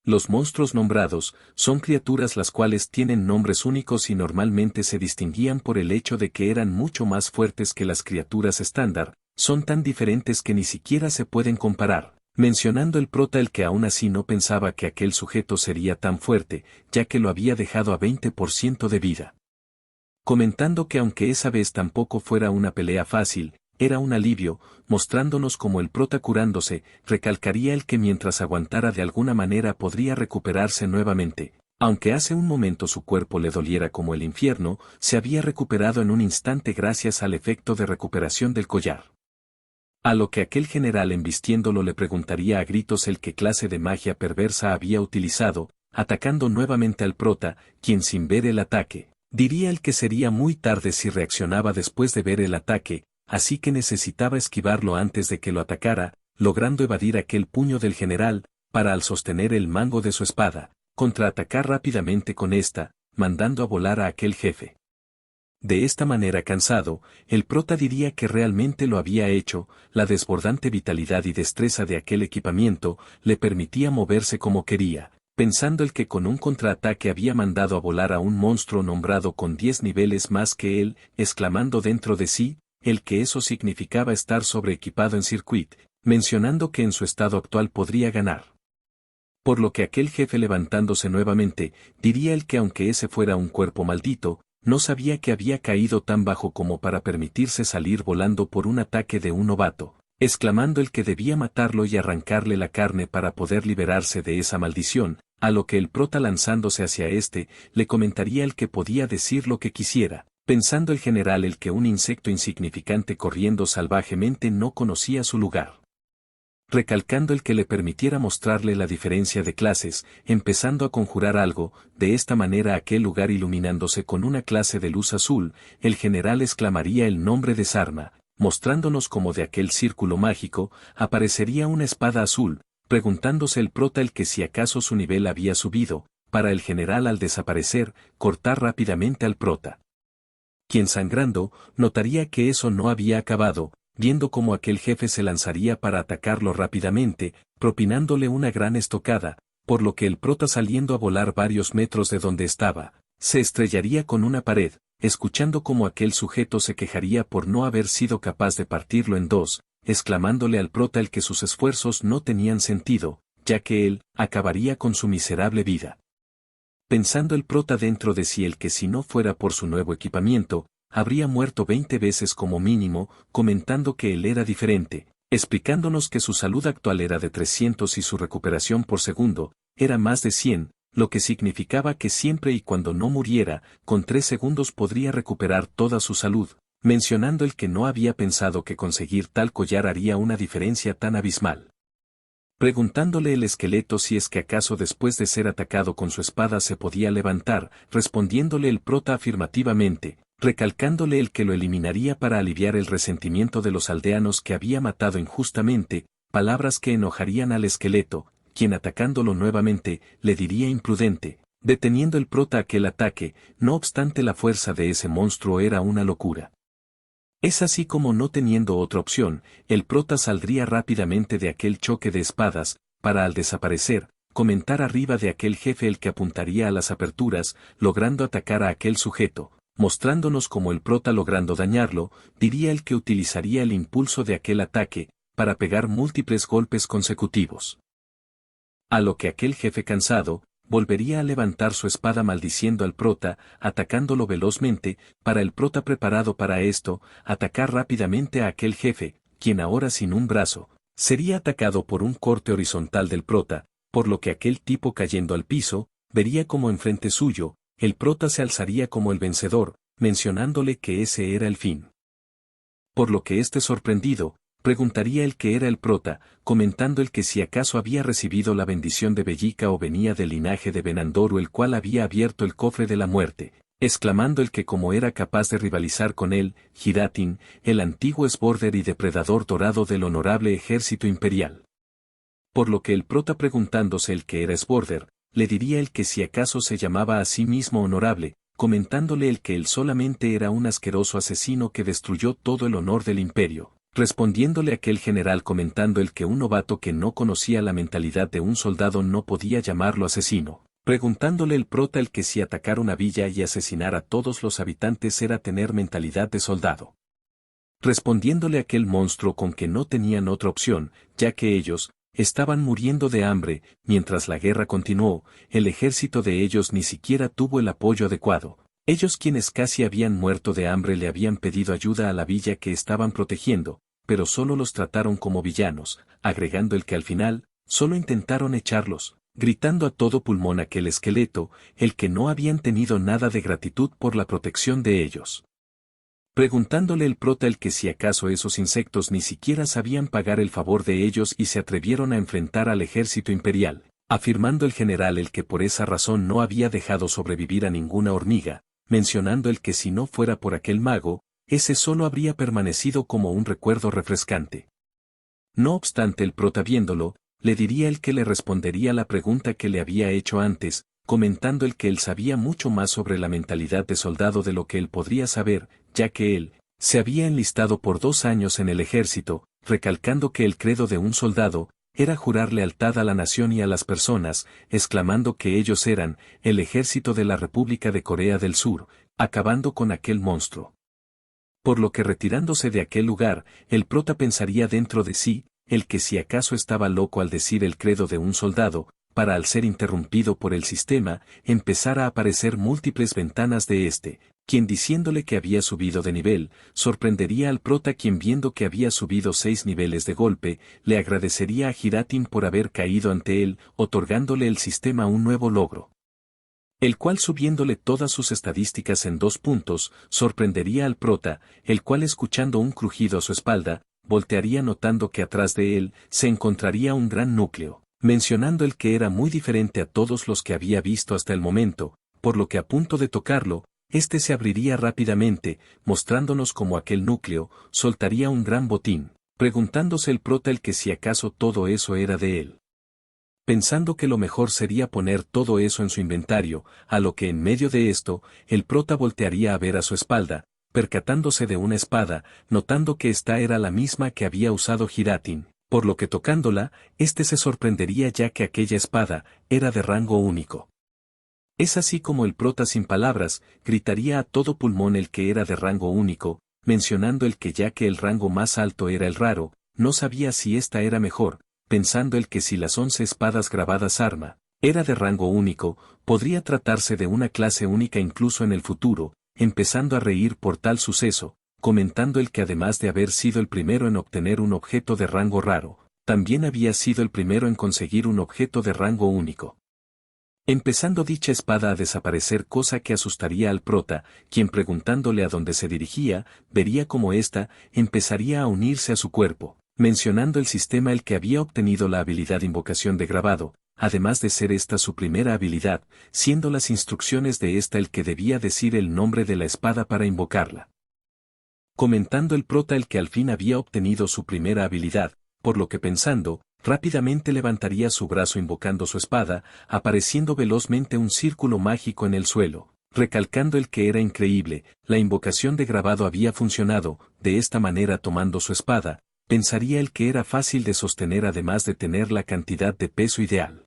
Los monstruos nombrados son criaturas las cuales tienen nombres únicos y normalmente se distinguían por el hecho de que eran mucho más fuertes que las criaturas estándar, Son tan diferentes que ni siquiera se pueden comparar. Mencionando el prota el que aún así no pensaba que aquel sujeto sería tan fuerte, ya que lo había dejado a 20% de vida. Comentando que aunque esa vez tampoco fuera una pelea fácil, era un alivio, mostrándonos como el prota curándose, recalcaría el que mientras aguantara de alguna manera podría recuperarse nuevamente. Aunque hace un momento su cuerpo le doliera como el infierno, se había recuperado en un instante gracias al efecto de recuperación del collar. A lo que aquel general embistiéndolo le preguntaría a gritos el qué clase de magia perversa había utilizado, atacando nuevamente al prota, quien sin ver el ataque, diría el que sería muy tarde si reaccionaba después de ver el ataque, así que necesitaba esquivarlo antes de que lo atacara, logrando evadir aquel puño del general, para al sostener el mango de su espada, contraatacar rápidamente con esta, mandando a volar a aquel jefe. De esta manera cansado, el prota diría que realmente lo había hecho, la desbordante vitalidad y destreza de aquel equipamiento le permitía moverse como quería, pensando el que con un contraataque había mandado a volar a un monstruo nombrado con 10 niveles más que él, exclamando dentro de sí, el que eso significaba estar sobreequipado en circuit, mencionando que en su estado actual podría ganar. Por lo que aquel jefe levantándose nuevamente, diría el que aunque ese fuera un cuerpo maldito, no sabía que había caído tan bajo como para permitirse salir volando por un ataque de un novato, exclamando el que debía matarlo y arrancarle la carne para poder liberarse de esa maldición, a lo que el prota lanzándose hacia este, le comentaría el que podía decir lo que quisiera, pensando el general el que un insecto insignificante corriendo salvajemente no conocía su lugar. Recalcando el que le permitiera mostrarle la diferencia de clases, empezando a conjurar algo, de esta manera aquel lugar iluminándose con una clase de luz azul, el general exclamaría el nombre de Sarna, mostrándonos como de aquel círculo mágico, aparecería una espada azul, preguntándose el prota el que si acaso su nivel había subido, para el general al desaparecer, cortar rápidamente al prota. Quien sangrando, notaría que eso no había acabado, viendo cómo aquel jefe se lanzaría para atacarlo rápidamente, propinándole una gran estocada, por lo que el prota saliendo a volar varios metros de donde estaba, se estrellaría con una pared, escuchando cómo aquel sujeto se quejaría por no haber sido capaz de partirlo en dos, exclamándole al prota el que sus esfuerzos no tenían sentido, ya que él acabaría con su miserable vida. Pensando el prota dentro de sí el que si no fuera por su nuevo equipamiento, habría muerto 20 veces como mínimo, comentando que él era diferente, explicándonos que su salud actual era de 300 y su recuperación por segundo, era más de 100, lo que significaba que siempre y cuando no muriera, con 3 segundos podría recuperar toda su salud, mencionando el que no había pensado que conseguir tal collar haría una diferencia tan abismal. Preguntándole el esqueleto si es que acaso después de ser atacado con su espada se podía levantar, respondiéndole el prota afirmativamente, recalcándole el que lo eliminaría para aliviar el resentimiento de los aldeanos que había matado injustamente, palabras que enojarían al esqueleto, quien atacándolo nuevamente, le diría imprudente, deteniendo el prota aquel ataque, no obstante la fuerza de ese monstruo era una locura. Es así como no teniendo otra opción, el prota saldría rápidamente de aquel choque de espadas, para al desaparecer, comentar arriba de aquel jefe el que apuntaría a las aperturas, logrando atacar a aquel sujeto, mostrándonos como el prota logrando dañarlo, diría el que utilizaría el impulso de aquel ataque, para pegar múltiples golpes consecutivos. A lo que aquel jefe cansado, volvería a levantar su espada maldiciendo al prota, atacándolo velozmente, para el prota preparado para esto, atacar rápidamente a aquel jefe, quien ahora sin un brazo, sería atacado por un corte horizontal del prota, por lo que aquel tipo cayendo al piso, vería como enfrente suyo, el prota se alzaría como el vencedor, mencionándole que ese era el fin. Por lo que este sorprendido, preguntaría el que era el prota, comentando el que si acaso había recibido la bendición de Bellica o venía del linaje de Benandoro el cual había abierto el cofre de la muerte, exclamando el que como era capaz de rivalizar con él, Hiratin, el antiguo esborder y depredador dorado del honorable ejército imperial. Por lo que el prota preguntándose el que era esborder, le diría el que si acaso se llamaba a sí mismo honorable, comentándole el que él solamente era un asqueroso asesino que destruyó todo el honor del imperio. Respondiéndole aquel general comentando el que un novato que no conocía la mentalidad de un soldado no podía llamarlo asesino, preguntándole el prota el que si atacar una villa y asesinar a todos los habitantes era tener mentalidad de soldado. respondiéndole aquel monstruo con que no tenían otra opción, ya que ellos estaban muriendo de hambre. Mientras la guerra continuó, el ejército de ellos ni siquiera tuvo el apoyo adecuado. Ellos, quienes casi habían muerto de hambre, le habían pedido ayuda a la villa que estaban protegiendo, pero solo los trataron como villanos, agregando el que al final, solo intentaron echarlos, gritando a todo pulmón aquel esqueleto, el que no habían tenido nada de gratitud por la protección de ellos. Preguntándole el prota el que si acaso esos insectos ni siquiera sabían pagar el favor de ellos y se atrevieron a enfrentar al ejército imperial, afirmando el general el que por esa razón no había dejado sobrevivir a ninguna hormiga, mencionando el que si no fuera por aquel mago, ese solo habría permanecido como un recuerdo refrescante. No obstante, el prota, viéndolo, le diría el que le respondería la pregunta que le había hecho antes, comentando el que él sabía mucho más sobre la mentalidad de soldado de lo que él podría saber, ya que él se había enlistado por 2 años en el ejército, recalcando que el credo de un soldado era jurar lealtad a la nación y a las personas, exclamando que ellos eran el ejército de la República de Corea del Sur, acabando con aquel monstruo. Por lo que, retirándose de aquel lugar, el prota pensaría dentro de sí, el que si acaso estaba loco al decir el credo de un soldado, para, al ser interrumpido por el sistema, empezar a aparecer múltiples ventanas de este, quien, diciéndole que había subido de nivel, sorprendería al prota, quien, viendo que había subido 6 niveles de golpe, le agradecería a Hiratin por haber caído ante él, otorgándole el sistema un nuevo logro, el cual, subiéndole todas sus estadísticas en 2 puntos, sorprendería al prota, el cual, escuchando un crujido a su espalda, voltearía notando que atrás de él se encontraría un gran núcleo, mencionando el que era muy diferente a todos los que había visto hasta el momento, por lo que, a punto de tocarlo, este se abriría rápidamente, mostrándonos como aquel núcleo soltaría un gran botín, preguntándose el prota el que si acaso todo eso era de él. Pensando que lo mejor sería poner todo eso en su inventario, a lo que, en medio de esto, el prota voltearía a ver a su espalda, percatándose de una espada, notando que esta era la misma que había usado Hiratin, por lo que, tocándola, este se sorprendería, ya que aquella espada era de rango único. Es así como el prota, sin palabras, gritaría a todo pulmón el que era de rango único, mencionando el que, ya que el rango más alto era el raro, no sabía si esta era mejor, pensando el que si las 11 espadas grabadas arma era de rango único, podría tratarse de una clase única incluso en el futuro, empezando a reír por tal suceso, comentando el que, además de haber sido el primero en obtener un objeto de rango raro, también había sido el primero en conseguir un objeto de rango único. Empezando dicha espada a desaparecer, cosa que asustaría al prota, quien, preguntándole a dónde se dirigía, vería como ésta empezaría a unirse a su cuerpo, mencionando el sistema el que había obtenido la habilidad invocación de grabado, además de ser esta su primera habilidad, siendo las instrucciones de esta el que debía decir el nombre de la espada para invocarla. Comentando el prota el que al fin había obtenido su primera habilidad, por lo que, pensando, rápidamente levantaría su brazo invocando su espada, apareciendo velozmente un círculo mágico en el suelo, recalcando el que era increíble, la invocación de grabado había funcionado. De esta manera, tomando su espada, pensaría el que era fácil de sostener, además de tener la cantidad de peso ideal.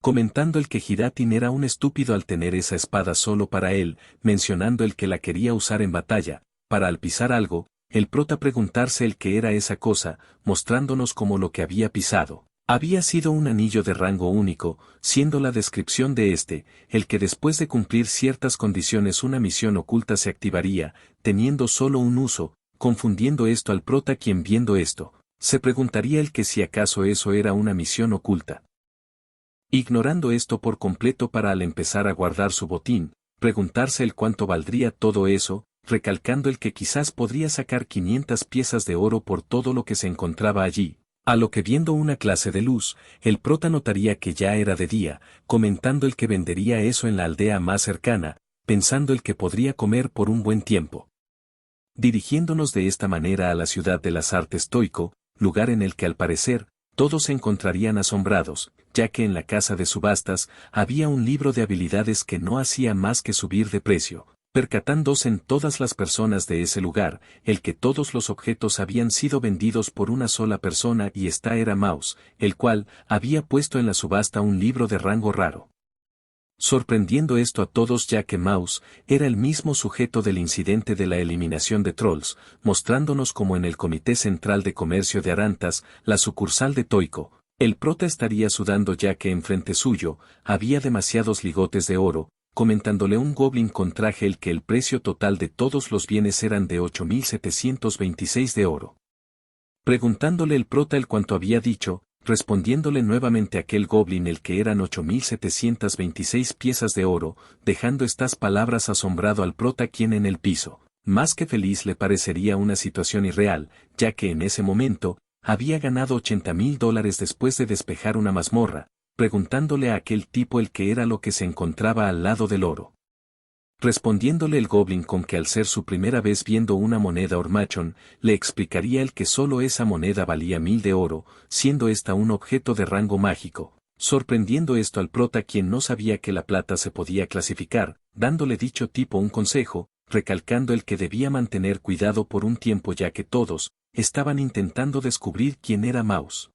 Comentando el que Hiratin era un estúpido al tener esa espada solo para él, mencionando el que la quería usar en batalla, para, al pisar algo, el prota preguntarse el que era esa cosa, mostrándonos como lo que había pisado había sido un anillo de rango único, siendo la descripción de este, el que después de cumplir ciertas condiciones una misión oculta se activaría, teniendo solo un uso, confundiendo esto al prota, quien, viendo esto, se preguntaría el que si acaso eso era una misión oculta. Ignorando esto por completo, para, al empezar a guardar su botín, preguntarse el cuánto valdría todo eso, recalcando el que quizás podría sacar 500 piezas de oro por todo lo que se encontraba allí, a lo que, viendo una clase de luz, el prota notaría que ya era de día, comentando el que vendería eso en la aldea más cercana, pensando el que podría comer por un buen tiempo. Dirigiéndonos de esta manera a la ciudad de las artes Toiko, lugar en el que al parecer, todos se encontrarían asombrados, ya que en la casa de subastas había un libro de habilidades que no hacía más que subir de precio, percatándose en todas las personas de ese lugar, el que todos los objetos habían sido vendidos por una sola persona, y esta era Maus, el cual había puesto en la subasta un libro de rango raro. sorprendiendo esto a todos ya que Mouse era el mismo sujeto del incidente de la eliminación de trolls, mostrándonos como en el Comité Central de Comercio de Arantas, la sucursal de Toico, el prota estaría sudando ya que enfrente suyo había demasiados ligotes de oro, comentándole un goblin con traje el que el precio total de todos los bienes eran de 8.726 de oro. Preguntándole el prota el cuanto había dicho, respondiéndole nuevamente aquel goblin el que eran 8.726 piezas de oro, dejando estas palabras asombrado al prota quien en el piso, más que feliz le parecería una situación irreal, ya que en ese momento, había ganado $80.000 después de despejar una mazmorra, preguntándole a aquel tipo el que era lo que se encontraba al lado del oro. Respondiéndole el goblin con que al ser su primera vez viendo una moneda hormachón, le explicaría el que solo esa moneda valía 1.000 de oro, siendo esta un objeto de rango mágico, sorprendiendo esto al prota quien no sabía que la plata se podía clasificar, dándole dicho tipo un consejo, recalcando el que debía mantener cuidado por un tiempo ya que todos estaban intentando descubrir quién era Mouse.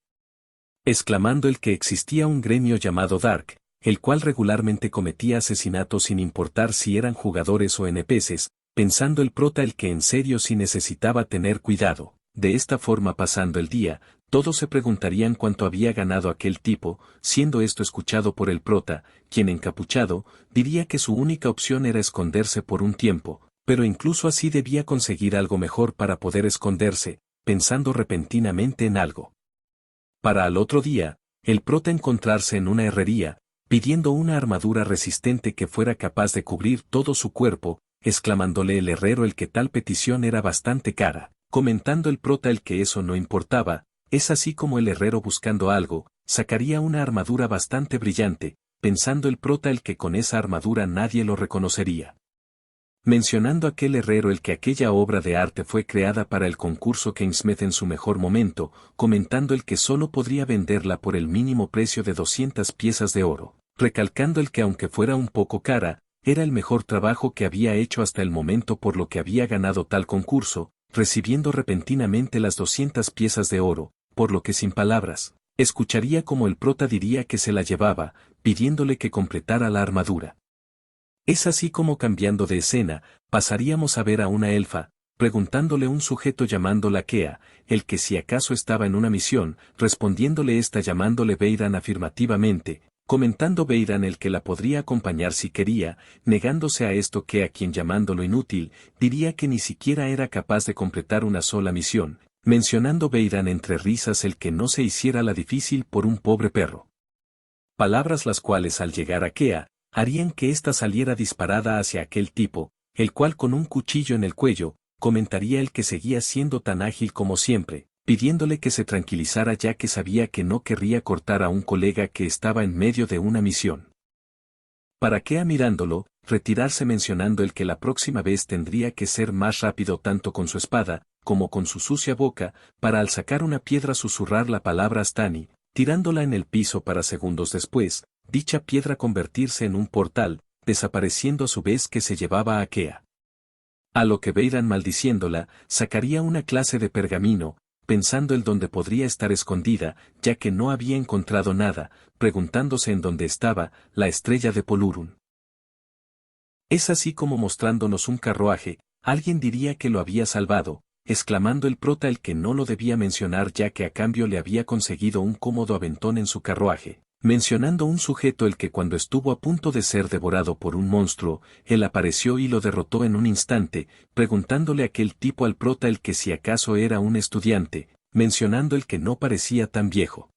Exclamando el que existía un gremio llamado Dark, el cual regularmente cometía asesinatos sin importar si eran jugadores o NPCs, pensando el prota el que en serio sí necesitaba tener cuidado. De esta forma pasando el día, todos se preguntarían cuánto había ganado aquel tipo, siendo esto escuchado por el prota, quien encapuchado, diría que su única opción era esconderse por un tiempo, pero incluso así debía conseguir algo mejor para poder esconderse, pensando repentinamente en algo. Para al otro día, el prota encontrarse en una herrería, pidiendo una armadura resistente que fuera capaz de cubrir todo su cuerpo, exclamándole el herrero el que tal petición era bastante cara, comentando el prota el que eso no importaba, es así como el herrero buscando algo, sacaría una armadura bastante brillante, pensando el prota el que con esa armadura nadie lo reconocería. Mencionando aquel herrero el que aquella obra de arte fue creada para el concurso Kingsmith en su mejor momento, comentando el que solo podría venderla por el mínimo precio de 200 piezas de oro, recalcando el que aunque fuera un poco cara, era el mejor trabajo que había hecho hasta el momento por lo que había ganado tal concurso, recibiendo repentinamente las 200 piezas de oro, por lo que sin palabras, escucharía como el prota diría que se la llevaba, pidiéndole que completara la armadura. Es así como cambiando de escena, pasaríamos a ver a una elfa, preguntándole un sujeto llamándola Kea, el que si acaso estaba en una misión, respondiéndole esta llamándole Beiran afirmativamente, comentando Beiran el que la podría acompañar si quería, negándose a esto Kea quien llamándolo inútil, diría que ni siquiera era capaz de completar una sola misión, mencionando Beiran entre risas el que no se hiciera la difícil por un pobre perro. Palabras las cuales al llegar a Kea, harían que ésta saliera disparada hacia aquel tipo, el cual con un cuchillo en el cuello, comentaría el que seguía siendo tan ágil como siempre, pidiéndole que se tranquilizara ya que sabía que no querría cortar a un colega que estaba en medio de una misión. Para Kea mirándolo, retirarse mencionando el que la próxima vez tendría que ser más rápido tanto con su espada, como con su sucia boca, para al sacar una piedra susurrar la palabra Astani, tirándola en el piso para segundos después, dicha piedra convertirse en un portal, desapareciendo a su vez que se llevaba a Kea. A lo que Beiran maldiciéndola, sacaría una clase de pergamino, pensando el dónde podría estar escondida, ya que no había encontrado nada, preguntándose en dónde estaba, la estrella de Polurun. Es así como mostrándonos un carruaje, alguien diría que lo había salvado, exclamando el prota el que no lo debía mencionar ya que a cambio le había conseguido un cómodo aventón en su carruaje, mencionando un sujeto el que cuando estuvo a punto de ser devorado por un monstruo, él apareció y lo derrotó en un instante, preguntándole a aquel tipo al prota el que si acaso era un estudiante, mencionando el que no parecía tan viejo.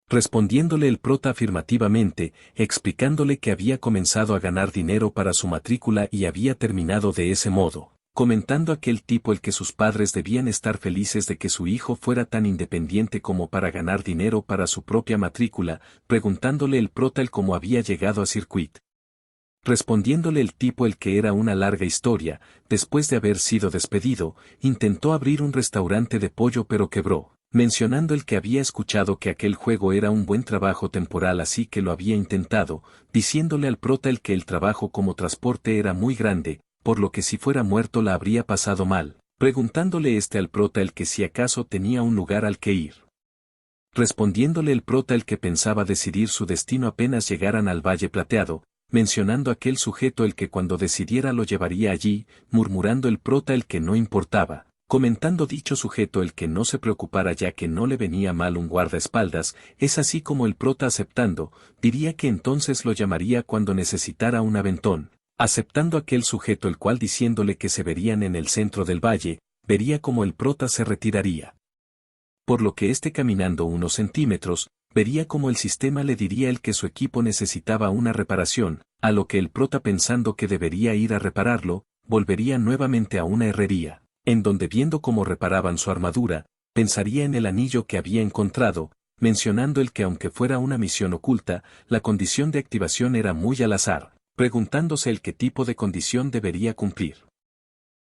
Respondiéndole el prota afirmativamente, explicándole que había comenzado a ganar dinero para su matrícula y había terminado de ese modo, comentando aquel tipo el que sus padres debían estar felices de que su hijo fuera tan independiente como para ganar dinero para su propia matrícula, preguntándole el prota el cómo había llegado a Circuit. Respondiéndole el tipo el que era una larga historia, después de haber sido despedido, intentó abrir un restaurante de pollo pero quebró, mencionando el que había escuchado que aquel juego era un buen trabajo temporal así que lo había intentado, diciéndole al prota el que el trabajo como transporte era muy grande, por lo que si fuera muerto la habría pasado mal, preguntándole al prota el que si acaso tenía un lugar al que ir. Respondiéndole el prota el que pensaba decidir su destino apenas llegaran al Valle Plateado, mencionando aquel sujeto el que cuando decidiera lo llevaría allí, murmurando el prota el que no importaba, comentando dicho sujeto el que no se preocupara ya que no le venía mal un guardaespaldas, es así como el prota aceptando, diría que entonces lo llamaría cuando necesitara un aventón, aceptando aquel sujeto el cual diciéndole que se verían en el centro del valle, vería como el prota se retiraría. Por lo que caminando unos centímetros, vería como el sistema le diría el que su equipo necesitaba una reparación, a lo que el prota pensando que debería ir a repararlo, volvería nuevamente a una herrería, en donde viendo cómo reparaban su armadura, pensaría en el anillo que había encontrado, mencionando el que aunque fuera una misión oculta, la condición de activación era muy al azar, preguntándose el qué tipo de condición debería cumplir.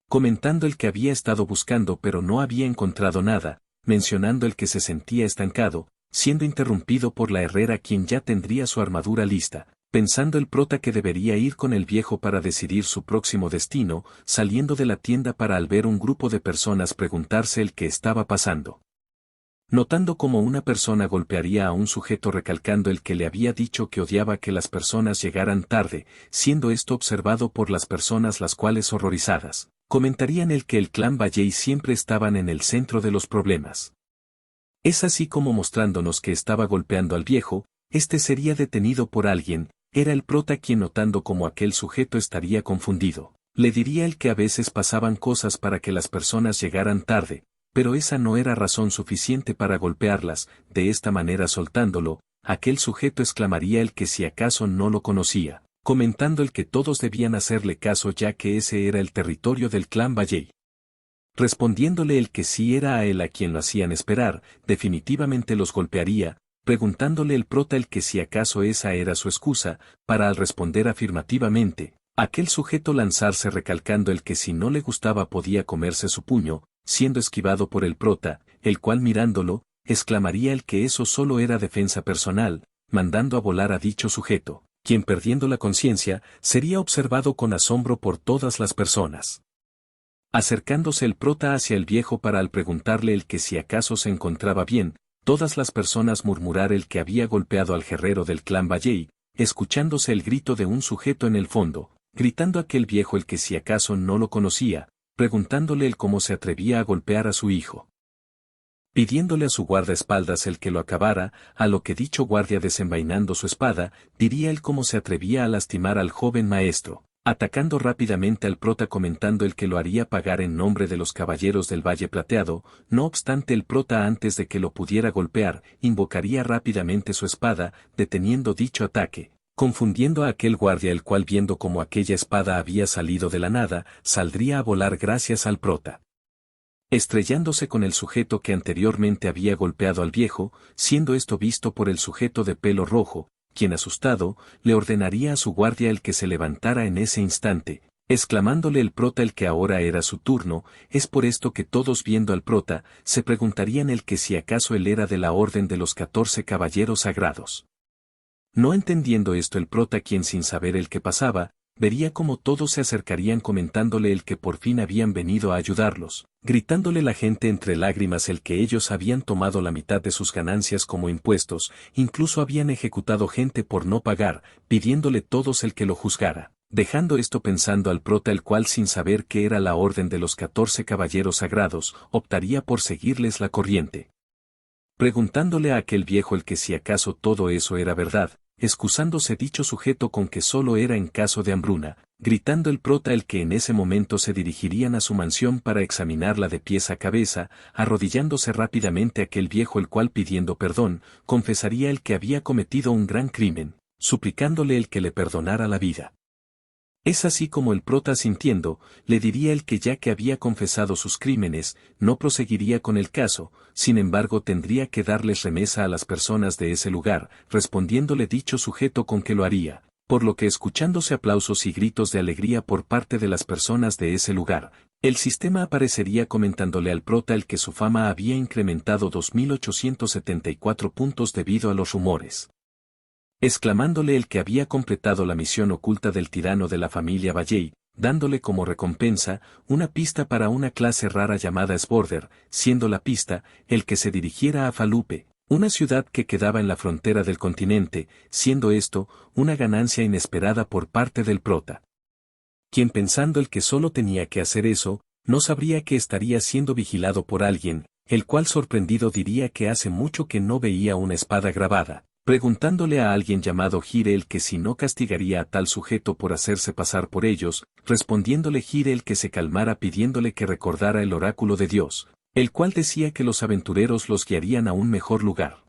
Comentando el que había estado buscando pero no había encontrado nada, mencionando el que se sentía estancado, siendo interrumpido por la herrera quien ya tendría su armadura lista, pensando el prota que debería ir con el viejo para decidir su próximo destino, saliendo de la tienda para al ver un grupo de personas preguntarse el qué estaba pasando. Notando cómo una persona golpearía a un sujeto recalcando el que le había dicho que odiaba que las personas llegaran tarde, siendo esto observado por las personas las cuales horrorizadas, comentarían el que el clan Valley siempre estaban en el centro de los problemas. Es así como mostrándonos que estaba golpeando al viejo, sería detenido por alguien, era el prota quien notando como aquel sujeto estaría confundido, le diría el que a veces pasaban cosas para que las personas llegaran tarde, pero esa no era razón suficiente para golpearlas, de esta manera soltándolo, aquel sujeto exclamaría el que si acaso no lo conocía, comentando el que todos debían hacerle caso ya que ese era el territorio del clan Valley. Respondiéndole el que sí era a él a quien lo hacían esperar, definitivamente los golpearía, preguntándole el prota el que si acaso esa era su excusa, para al responder afirmativamente, aquel sujeto lanzarse recalcando el que si no le gustaba podía comerse su puño, siendo esquivado por el prota, el cual mirándolo, exclamaría el que eso solo era defensa personal, mandando a volar a dicho sujeto, quien perdiendo la conciencia, sería observado con asombro por todas las personas. Acercándose el prota hacia el viejo para al preguntarle el que si acaso se encontraba bien, todas las personas murmurar el que había golpeado al guerrero del clan Valley, escuchándose el grito de un sujeto en el fondo, gritando aquel viejo el que si acaso no lo conocía, preguntándole el cómo se atrevía a golpear a su hijo. Pidiéndole a su guardaespaldas el que lo acabara, a lo que dicho guardia desenvainando su espada, diría él cómo se atrevía a lastimar al joven maestro, atacando rápidamente al prota comentando el que lo haría pagar en nombre de los caballeros del Valle Plateado, no obstante el prota antes de que lo pudiera golpear, invocaría rápidamente su espada, deteniendo dicho ataque, confundiendo a aquel guardia el cual viendo como aquella espada había salido de la nada, saldría a volar gracias al prota. Estrellándose con el sujeto que anteriormente había golpeado al viejo, siendo esto visto por el sujeto de pelo rojo, quien asustado, le ordenaría a su guardia el que se levantara en ese instante, exclamándole el prota el que ahora era su turno, es por esto que todos viendo al prota, se preguntarían el que si acaso él era de la orden de los 14 caballeros sagrados. No entendiendo esto el prota quien sin saber el que pasaba, vería como todos se acercarían comentándole el que por fin habían venido a ayudarlos, gritándole la gente entre lágrimas el que ellos habían tomado la mitad de sus ganancias como impuestos, incluso habían ejecutado gente por no pagar, pidiéndole todos el que lo juzgara, dejando esto pensando al prota el cual sin saber qué era la orden de los 14 caballeros sagrados, optaría por seguirles la corriente. Preguntándole a aquel viejo el que si acaso todo eso era verdad, excusándose dicho sujeto con que solo era en caso de hambruna, gritando el prota el que en ese momento se dirigirían a su mansión para examinarla de pies a cabeza, arrodillándose rápidamente aquel viejo el cual pidiendo perdón, confesaría el que había cometido un gran crimen, suplicándole el que le perdonara la vida. Es así como el prota sintiendo, le diría el que ya que había confesado sus crímenes, no proseguiría con el caso, sin embargo tendría que darles remesa a las personas de ese lugar, respondiéndole dicho sujeto con que lo haría, por lo que escuchándose aplausos y gritos de alegría por parte de las personas de ese lugar, el sistema aparecería comentándole al prota el que su fama había incrementado 2874 puntos debido a los rumores. Exclamándole el que había completado la misión oculta del tirano de la familia Valley, dándole como recompensa una pista para una clase rara llamada Sborder, siendo la pista el que se dirigiera a Falupe, Una ciudad que quedaba en la frontera del continente, siendo esto, una ganancia inesperada por parte del prota. Quien pensando el que solo tenía que hacer eso, no sabría que estaría siendo vigilado por alguien, el cual sorprendido diría que hace mucho que no veía una espada grabada, preguntándole a alguien llamado Gire el que si no castigaría a tal sujeto por hacerse pasar por ellos, respondiéndole Gire el que se calmara pidiéndole que recordara el oráculo de Dios, el cual decía que los aventureros los guiarían a un mejor lugar.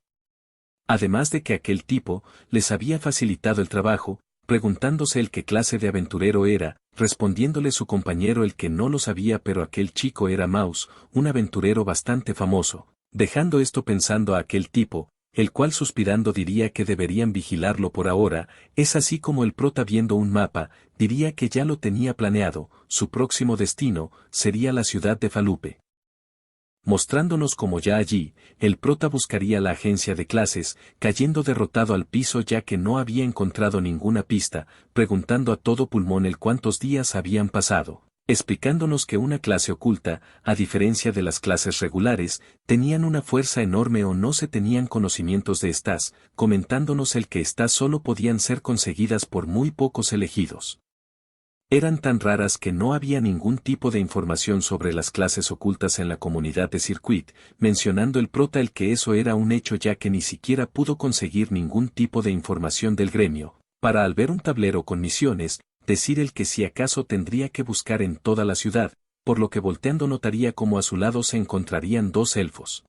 Además de que aquel tipo les había facilitado el trabajo, preguntándose el qué clase de aventurero era, respondiéndole su compañero el que no lo sabía pero aquel chico era Maus, un aventurero bastante famoso, dejando esto pensando a aquel tipo, el cual suspirando diría que deberían vigilarlo por ahora, es así como el prota viendo un mapa, diría que ya lo tenía planeado, su próximo destino sería la ciudad de Falupe. Mostrándonos como ya allí, el prota buscaría la agencia de clases, cayendo derrotado al piso ya que no había encontrado ninguna pista, preguntando a todo pulmón el cuántos días habían pasado, explicándonos que una clase oculta, a diferencia de las clases regulares, tenían una fuerza enorme o no se tenían conocimientos de estas, comentándonos el que estas solo podían ser conseguidas por muy pocos elegidos. Eran tan raras que no había ningún tipo de información sobre las clases ocultas en la comunidad de Circuit, mencionando el prota el que eso era un hecho ya que ni siquiera pudo conseguir ningún tipo de información del gremio, para al ver un tablero con misiones, decir el que si acaso tendría que buscar en toda la ciudad, por lo que volteando notaría como a su lado se encontrarían dos elfos.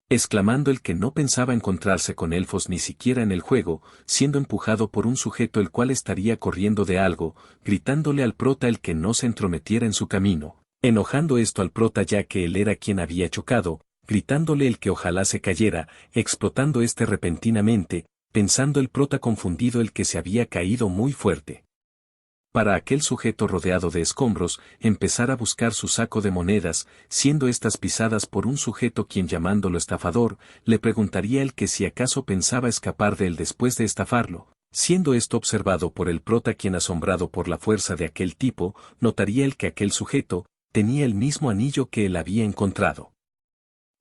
Exclamando el que no pensaba encontrarse con elfos ni siquiera en el juego, siendo empujado por un sujeto el cual estaría corriendo de algo, gritándole al prota el que no se entrometiera en su camino, enojando esto al prota ya que él era quien había chocado, gritándole el que ojalá se cayera, explotando este repentinamente, pensando el prota confundido el que se había caído muy fuerte. Para aquel sujeto rodeado de escombros, empezar a buscar su saco de monedas, siendo estas pisadas por un sujeto quien llamándolo estafador, le preguntaría el que si acaso pensaba escapar de él después de estafarlo, siendo esto observado por el prota quien asombrado por la fuerza de aquel tipo, notaría el que aquel sujeto, tenía el mismo anillo que él había encontrado.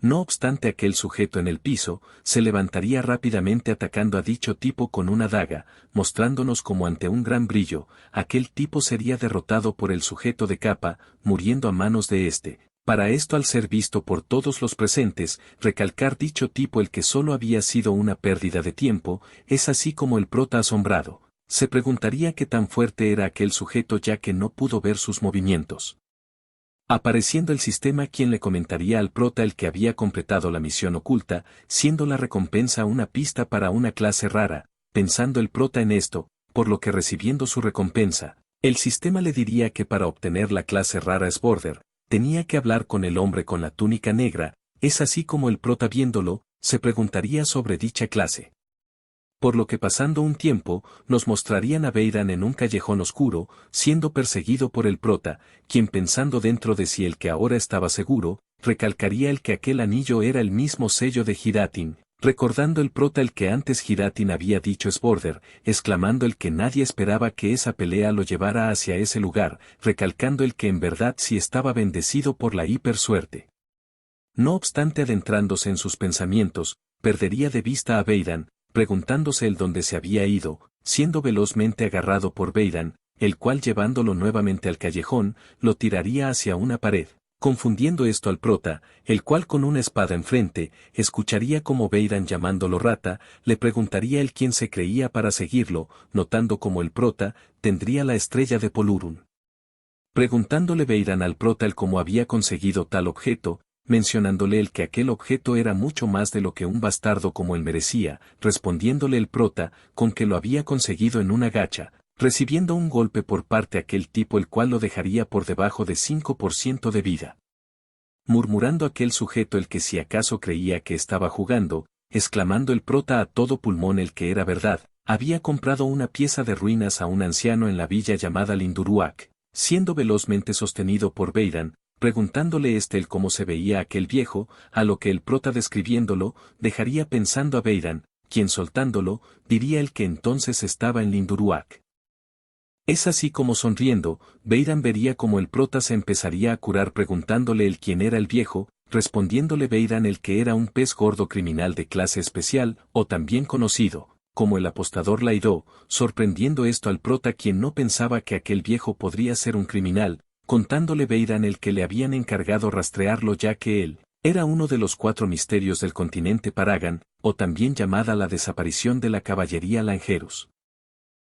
No obstante aquel sujeto en el piso, se levantaría rápidamente atacando a dicho tipo con una daga, mostrándonos como ante un gran brillo, aquel tipo sería derrotado por el sujeto de capa, muriendo a manos de éste. Para esto al ser visto por todos los presentes, recalcar dicho tipo el que solo había sido una pérdida de tiempo, es así como el prota asombrado. Se preguntaría qué tan fuerte era aquel sujeto ya que no pudo ver sus movimientos. Apareciendo el sistema quien le comentaría al prota el que había completado la misión oculta, siendo la recompensa una pista para una clase rara, pensando el prota en esto, por lo que recibiendo su recompensa, el sistema le diría que para obtener la clase rara Sborder, tenía que hablar con el hombre con la túnica negra, es así como el prota viéndolo, se preguntaría sobre dicha clase. Por lo que pasando un tiempo, nos mostrarían a Veidan en un callejón oscuro, siendo perseguido por el prota, quien pensando dentro de sí el que ahora estaba seguro, recalcaría el que aquel anillo era el mismo sello de Hiratin, recordando el prota el que antes Hiratin había dicho Sborder, exclamando el que nadie esperaba que esa pelea lo llevara hacia ese lugar, recalcando el que en verdad sí estaba bendecido por la hipersuerte. No obstante adentrándose en sus pensamientos, perdería de vista a Veidan, preguntándose el dónde se había ido, siendo velozmente agarrado por Veidan, el cual llevándolo nuevamente al callejón, lo tiraría hacia una pared, confundiendo esto al prota, el cual con una espada enfrente, escucharía como Veidan llamándolo rata, le preguntaría el quién se creía para seguirlo, notando como el prota, tendría la estrella de Polurun. Preguntándole Veidan al prota el cómo había conseguido tal objeto, mencionándole el que aquel objeto era mucho más de lo que un bastardo como él merecía, respondiéndole el prota, con que lo había conseguido en una gacha, recibiendo un golpe por parte aquel tipo el cual lo dejaría por debajo de 5% de vida. Murmurando aquel sujeto el que si acaso creía que estaba jugando, exclamando el prota a todo pulmón el que era verdad, había comprado una pieza de ruinas a un anciano en la villa llamada Linduruak, siendo velozmente sostenido por Veidan, preguntándole el cómo se veía aquel viejo, a lo que el prota describiéndolo, dejaría pensando a Veidan, quien soltándolo, diría el que entonces estaba en Linduruak. Es así como sonriendo, Veidan vería como el prota se empezaría a curar preguntándole el quién era el viejo, respondiéndole Beiran el que era un pez gordo criminal de clase especial, o también conocido como el apostador Laidó, sorprendiendo esto al prota quien no pensaba que aquel viejo podría ser un criminal, contándole Beiran el que le habían encargado rastrearlo ya que él era uno de los 4 misterios del continente Paragan, o también llamada la desaparición de la caballería Langerus.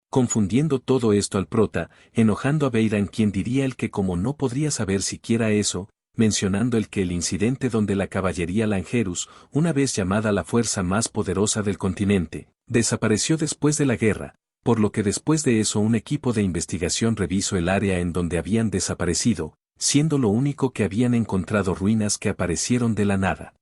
Confundiendo todo esto al prota, enojando a Beiran quien diría el que como no podría saber siquiera eso, mencionando el que el incidente donde la caballería Langerus, una vez llamada la fuerza más poderosa del continente, desapareció después de la guerra, por lo que después de eso un equipo de investigación revisó el área en donde habían desaparecido, siendo lo único que habían encontrado ruinas que aparecieron de la nada.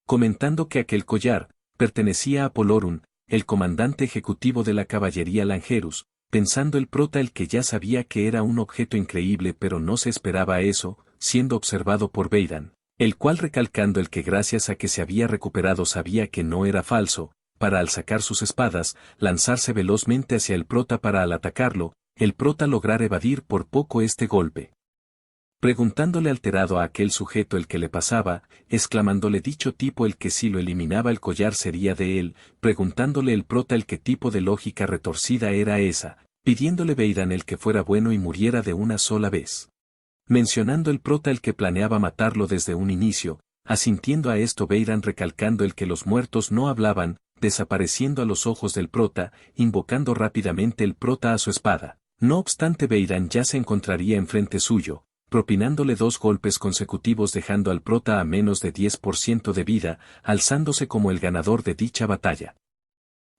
Comentando que aquel collar pertenecía a Polorun, el comandante ejecutivo de la caballería Langerus, pensando el prota el que ya sabía que era un objeto increíble pero no se esperaba eso, siendo observado por Beiran, el cual recalcando el que gracias a que se había recuperado sabía que no era falso, para al sacar sus espadas, lanzarse velozmente hacia el prota para al atacarlo, el prota lograr evadir por poco este golpe. Preguntándole alterado a aquel sujeto el que le pasaba, exclamándole dicho tipo el que si lo eliminaba el collar sería de él, preguntándole el prota el qué tipo de lógica retorcida era esa, pidiéndole Beiran el que fuera bueno y muriera de una sola vez. Mencionando el prota el que planeaba matarlo desde un inicio, asintiendo a esto Beiran recalcando el que los muertos no hablaban, desapareciendo a los ojos del prota, invocando rápidamente el prota a su espada. No obstante Beiran ya se encontraría enfrente suyo, propinándole 2 golpes consecutivos dejando al prota a menos de 10% de vida, alzándose como el ganador de dicha batalla.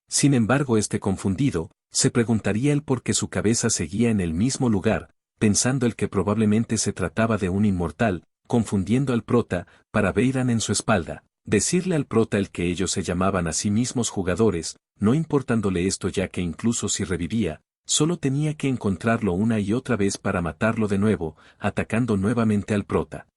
Sin embargo confundido, se preguntaría el por qué su cabeza seguía en el mismo lugar, pensando el que probablemente se trataba de un inmortal, confundiendo al prota, para Beiran en su espalda, decirle al prota el que ellos se llamaban a sí mismos jugadores, no importándole esto ya que incluso si revivía, solo tenía que encontrarlo una y otra vez para matarlo de nuevo, atacando nuevamente al prota.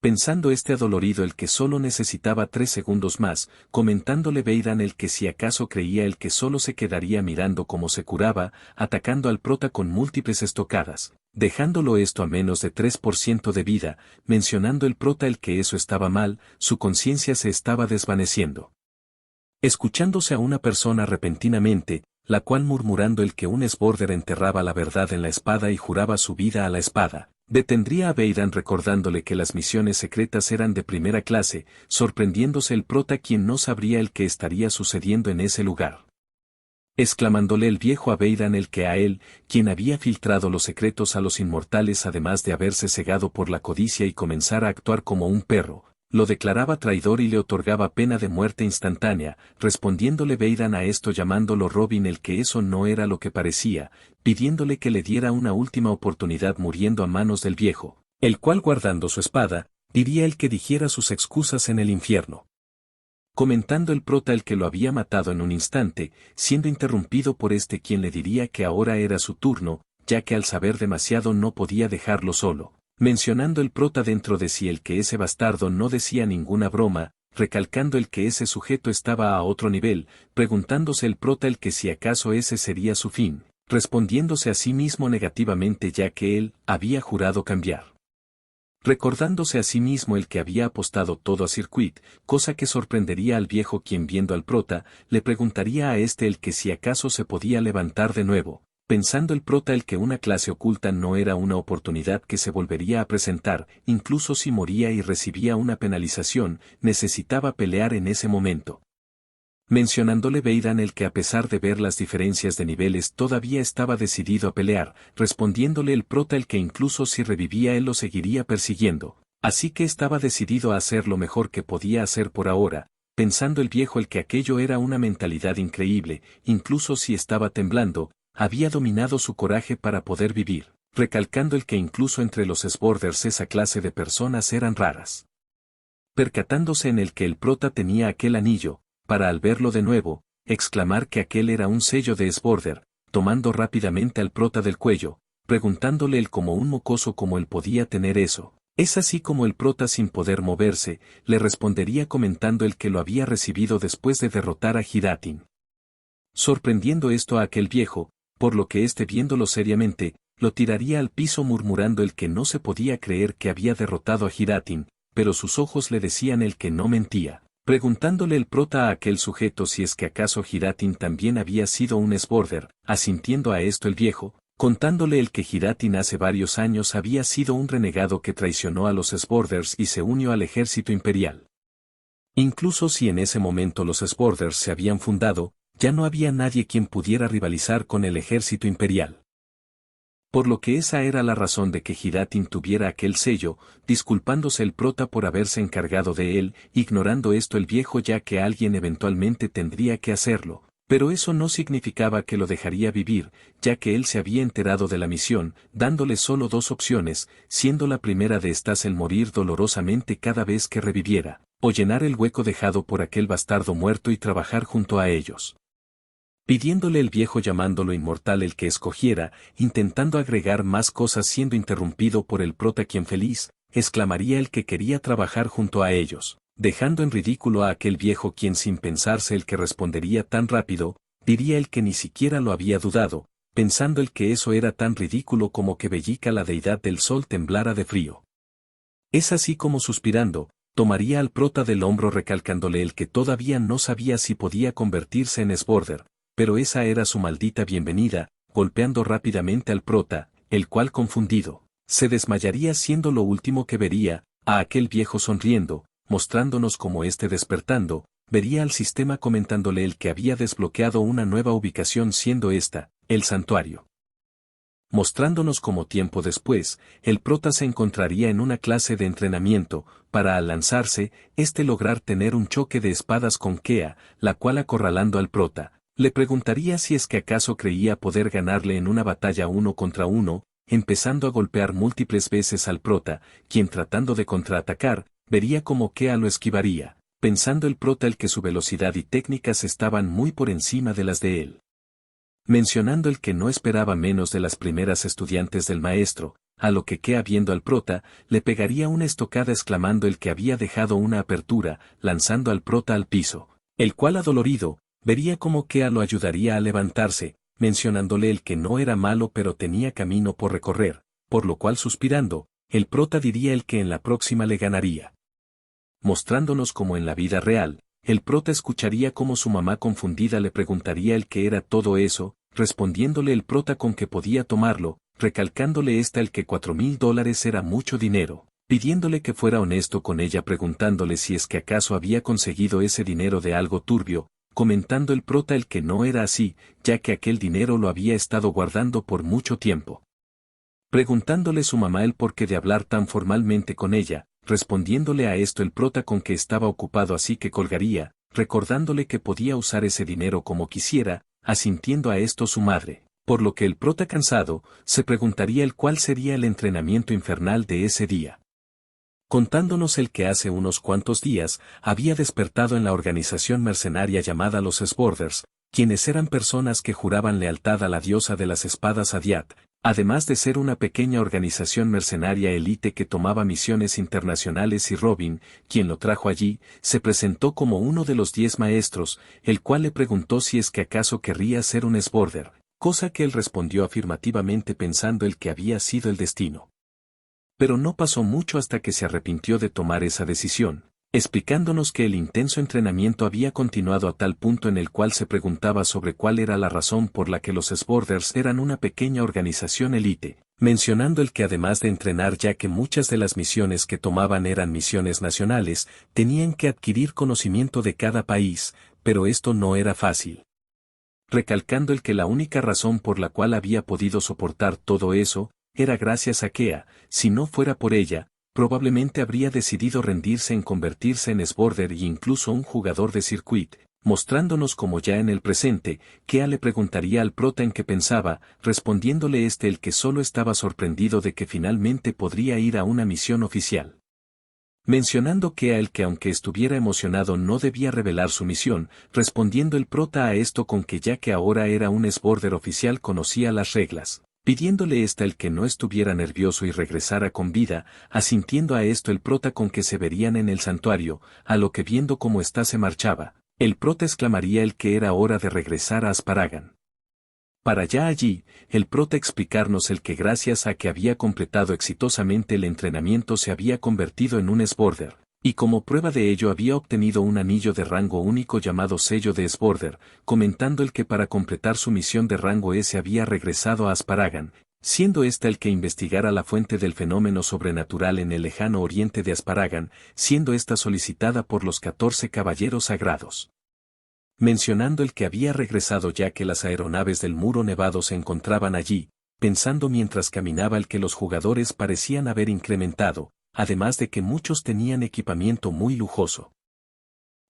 Pensando adolorido el que solo necesitaba 3 segundos más, comentándole Beiran el que si acaso creía el que solo se quedaría mirando cómo se curaba, atacando al prota con múltiples estocadas, dejándolo esto a menos de 3% de vida, mencionando el prota el que eso estaba mal, su conciencia se estaba desvaneciendo. Escuchándose a una persona repentinamente, la cual murmurando el que un Sborder enterraba la verdad en la espada y juraba su vida a la espada, detendría a Beiran recordándole que las misiones secretas eran de primera clase, sorprendiéndose el prota quien no sabría el que estaría sucediendo en ese lugar. Exclamándole el viejo a Beiran el que a él, quien había filtrado los secretos a los inmortales además de haberse cegado por la codicia y comenzar a actuar como un perro, lo declaraba traidor y le otorgaba pena de muerte instantánea, respondiéndole Beiran a esto llamándolo Robin el que eso no era lo que parecía, pidiéndole que le diera una última oportunidad muriendo a manos del viejo, el cual guardando su espada, diría el que dijera sus excusas en el infierno. Comentando el prota el que lo había matado en un instante, siendo interrumpido por quien le diría que ahora era su turno, ya que al saber demasiado no podía dejarlo solo. Mencionando el prota dentro de sí el que ese bastardo no decía ninguna broma, recalcando el que ese sujeto estaba a otro nivel, preguntándose el prota el que si acaso ese sería su fin, respondiéndose a sí mismo negativamente ya que él había jurado cambiar. Recordándose a sí mismo el que había apostado todo a Circuit, cosa que sorprendería al viejo quien viendo al prota, le preguntaría a el que si acaso se podía levantar de nuevo. Pensando el prota el que una clase oculta no era una oportunidad que se volvería a presentar, incluso si moría y recibía una penalización, necesitaba pelear en ese momento. Mencionándole Beiran el que a pesar de ver las diferencias de niveles todavía estaba decidido a pelear, respondiéndole el prota el que incluso si revivía él lo seguiría persiguiendo, así que estaba decidido a hacer lo mejor que podía hacer por ahora, pensando el viejo el que aquello era una mentalidad increíble, incluso si estaba temblando, había dominado su coraje para poder vivir, recalcando el que incluso entre los Sborders esa clase de personas eran raras. Percatándose en el que el prota tenía aquel anillo, para al verlo de nuevo, exclamar que aquel era un sello de Sborder, tomando rápidamente al prota del cuello, preguntándole él como un mocoso cómo él podía tener eso. Es así como el prota sin poder moverse, le respondería comentando el que lo había recibido después de derrotar a Hiratin. Sorprendiendo esto a aquel viejo, por lo que viéndolo seriamente, lo tiraría al piso murmurando el que no se podía creer que había derrotado a Hiratin, pero sus ojos le decían el que no mentía. Preguntándole el prota a aquel sujeto si es que acaso Giratin también había sido un Sborder, asintiendo a esto el viejo, contándole el que Giratin hace varios años había sido un renegado que traicionó a los Sborders y se unió al ejército imperial. Incluso si en ese momento los Sborders se habían fundado, ya no había nadie quien pudiera rivalizar con el ejército imperial. Por lo que esa era la razón de que Giratin tuviera aquel sello, disculpándose el prota por haberse encargado de él, ignorando esto el viejo ya que alguien eventualmente tendría que hacerlo, pero eso no significaba que lo dejaría vivir, ya que él se había enterado de la misión, dándole solo dos opciones, siendo la primera de estas el morir dolorosamente cada vez que reviviera, o llenar el hueco dejado por aquel bastardo muerto y trabajar junto a ellos. Pidiéndole el viejo llamándolo inmortal el que escogiera, intentando agregar más cosas siendo interrumpido por el prota quien feliz, exclamaría el que quería trabajar junto a ellos, dejando en ridículo a aquel viejo quien sin pensarse el que respondería tan rápido, diría el que ni siquiera lo había dudado, pensando el que eso era tan ridículo como que Bellica la deidad del sol temblara de frío. Es así como suspirando, tomaría al prota del hombro recalcándole el que todavía no sabía si podía convertirse en Sborder, pero esa era su maldita bienvenida, golpeando rápidamente al prota, el cual confundido, se desmayaría siendo lo último que vería, a aquel viejo sonriendo, mostrándonos como despertando, vería al sistema comentándole el que había desbloqueado una nueva ubicación siendo esta, el santuario. Mostrándonos como tiempo después, el prota se encontraría en una clase de entrenamiento, para al lanzarse, lograr tener un choque de espadas con Kea, la cual acorralando al prota, le preguntaría si es que acaso creía poder ganarle en una batalla 1 contra 1, empezando a golpear múltiples veces al prota, quien tratando de contraatacar, vería como Kea lo esquivaría, pensando el prota el que su velocidad y técnicas estaban muy por encima de las de él. Mencionando el que no esperaba menos de las primeras estudiantes del maestro, a lo que Kea viendo al prota, le pegaría una estocada exclamando el que había dejado una apertura, lanzando al prota al piso, el cual adolorido, vería como Kea lo ayudaría a levantarse, mencionándole el que no era malo pero tenía camino por recorrer, por lo cual suspirando, el prota diría el que en la próxima le ganaría. Mostrándonos como en la vida real, el prota escucharía como su mamá confundida le preguntaría el que era todo eso, respondiéndole el prota con que podía tomarlo, recalcándole el que $4,000 era mucho dinero, pidiéndole que fuera honesto con ella preguntándole si es que acaso había conseguido ese dinero de algo turbio, comentando el prota el que no era así, ya que aquel dinero lo había estado guardando por mucho tiempo. Preguntándole su mamá el porqué de hablar tan formalmente con ella, respondiéndole a esto el prota con que estaba ocupado así que colgaría, recordándole que podía usar ese dinero como quisiera, asintiendo a esto su madre, por lo que el prota cansado, se preguntaría el cuál sería el entrenamiento infernal de ese día. Contándonos el que hace unos cuantos días había despertado en la organización mercenaria llamada los Sborders, quienes eran personas que juraban lealtad a la diosa de las espadas Adiat, además de ser una pequeña organización mercenaria élite que tomaba misiones internacionales y Robin, quien lo trajo allí, se presentó como uno de los 10 maestros, el cual le preguntó si es que acaso querría ser un Sborder, cosa que él respondió afirmativamente pensando el que había sido el destino. Pero no pasó mucho hasta que se arrepintió de tomar esa decisión, explicándonos que el intenso entrenamiento había continuado a tal punto en el cual se preguntaba sobre cuál era la razón por la que los Sborders eran una pequeña organización élite, mencionando el que además de entrenar ya que muchas de las misiones que tomaban eran misiones nacionales, tenían que adquirir conocimiento de cada país, pero esto no era fácil. Recalcando el que la única razón por la cual había podido soportar todo eso, era gracias a Kea, si no fuera por ella, probablemente habría decidido rendirse en convertirse en Sborder y incluso un jugador de circuit, mostrándonos como ya en el presente, Kea le preguntaría al prota en qué pensaba, respondiéndole el que solo estaba sorprendido de que finalmente podría ir a una misión oficial. Mencionando Kea el que aunque estuviera emocionado no debía revelar su misión, respondiendo el prota a esto con que ya que ahora era un Sborder oficial conocía las reglas. Pidiéndole el que no estuviera nervioso y regresara con vida, asintiendo a esto el prota con que se verían en el santuario, a lo que viendo cómo ésta se marchaba, el prota exclamaría el que era hora de regresar a Asparagan. Para ya allí, el prota explicarnos el que gracias a que había completado exitosamente el entrenamiento se había convertido en un Sborder, y como prueba de ello había obtenido un anillo de rango único llamado sello de Sborder, comentando el que para completar su misión de rango S había regresado a Asparagan, siendo ésta el que investigara la fuente del fenómeno sobrenatural en el lejano oriente de Asparagan, siendo ésta solicitada por los 14 caballeros sagrados. Mencionando el que había regresado ya que las aeronaves del muro nevado se encontraban allí, pensando mientras caminaba el que los jugadores parecían haber incrementado, además de que muchos tenían equipamiento muy lujoso.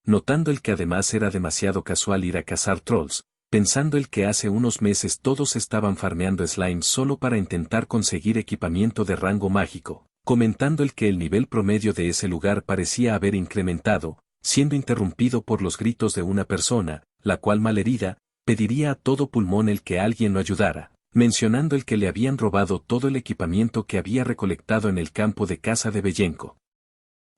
Notando el que además era demasiado casual ir a cazar trolls, pensando el que hace unos meses todos estaban farmeando slimes solo para intentar conseguir equipamiento de rango mágico, comentando el que el nivel promedio de ese lugar parecía haber incrementado, siendo interrumpido por los gritos de una persona, la cual malherida, pediría a todo pulmón el que alguien lo ayudara, mencionando el que le habían robado todo el equipamiento que había recolectado en el campo de caza de Bellenco.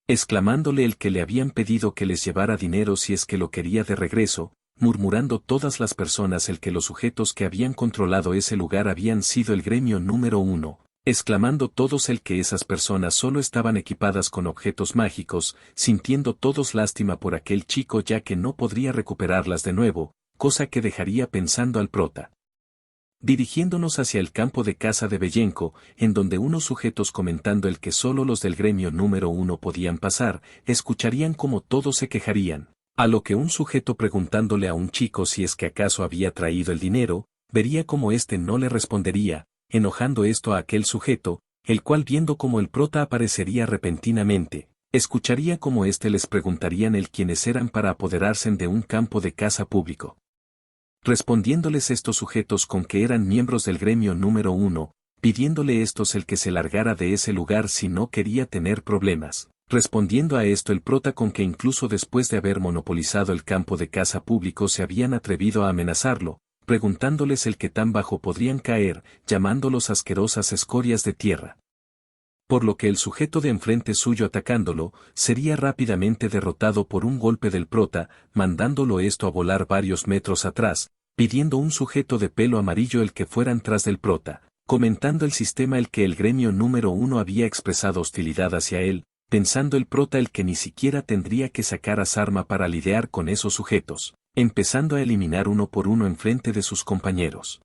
Exclamándole el que le habían pedido que les llevara dinero si es que lo quería de regreso, murmurando todas las personas el que los sujetos que habían controlado ese lugar habían sido el gremio número 1, exclamando todos el que esas personas solo estaban equipadas con objetos mágicos, sintiendo todos lástima por aquel chico ya que no podría recuperarlas de nuevo, cosa que dejaría pensando al prota. Dirigiéndonos hacia el campo de caza de Bellenco, en donde unos sujetos comentando el que solo los del gremio número 1 podían pasar, escucharían como todos se quejarían, a lo que un sujeto preguntándole a un chico si es que acaso había traído el dinero, vería como éste no le respondería, enojando esto a aquel sujeto, el cual viendo como el prota aparecería repentinamente, escucharía como éste les preguntarían el quiénes eran para apoderarse de un campo de caza público. Respondiéndoles estos sujetos con que eran miembros del gremio número 1, pidiéndole estos el que se largara de ese lugar si no quería tener problemas. Respondiendo a esto el prota con que incluso después de haber monopolizado el campo de caza público se habían atrevido a amenazarlo, preguntándoles el que tan bajo podrían caer, llamándolos asquerosas escorias de tierra. Por lo que el sujeto de enfrente suyo atacándolo, sería rápidamente derrotado por un golpe del prota, mandándolo esto a volar varios metros atrás, pidiendo un sujeto de pelo amarillo el que fueran tras del prota, comentando el sistema el que el gremio número 1 había expresado hostilidad hacia él, pensando el prota el que ni siquiera tendría que sacar a arma para lidiar con esos sujetos, empezando a eliminar uno por uno enfrente de sus compañeros.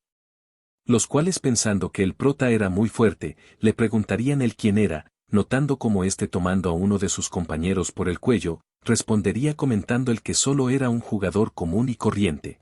Los cuales pensando que el prota era muy fuerte, le preguntarían el quién era, notando como éste tomando a uno de sus compañeros por el cuello, respondería comentando el que solo era un jugador común y corriente.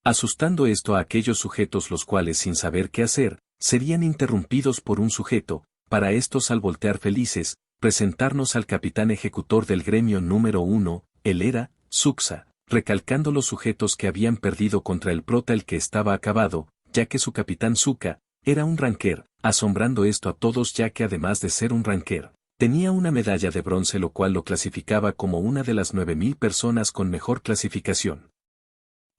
Asustando esto a aquellos sujetos los cuales sin saber qué hacer, serían interrumpidos por un sujeto, para estos al voltear felices, presentarnos al capitán ejecutor del gremio número 1, él era, Suxa, recalcando los sujetos que habían perdido contra el prota el que estaba acabado, ya que su capitán Suka, era un ranker, asombrando esto a todos ya que además de ser un ranker, tenía una medalla de bronce lo cual lo clasificaba como una de las 9000 personas con mejor clasificación.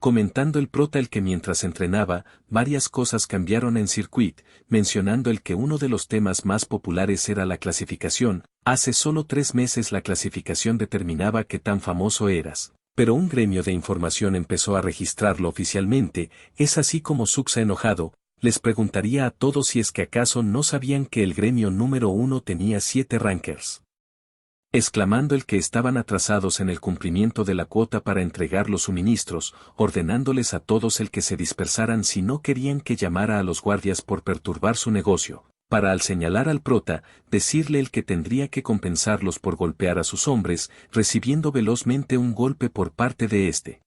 Comentando el prota el que mientras entrenaba, varias cosas cambiaron en Circuit, mencionando el que uno de los temas más populares era la clasificación, hace solo 3 meses la clasificación determinaba qué tan famoso eras. Pero un gremio de información empezó a registrarlo oficialmente, es así como Suxa enojado, les preguntaría a todos si es que acaso no sabían que el gremio número 1 tenía 7 rankers. Exclamando el que estaban atrasados en el cumplimiento de la cuota para entregar los suministros, ordenándoles a todos el que se dispersaran si no querían que llamara a los guardias por perturbar su negocio, para al señalar al prota, decirle el que tendría que compensarlos por golpear a sus hombres, recibiendo velozmente un golpe por parte de éste.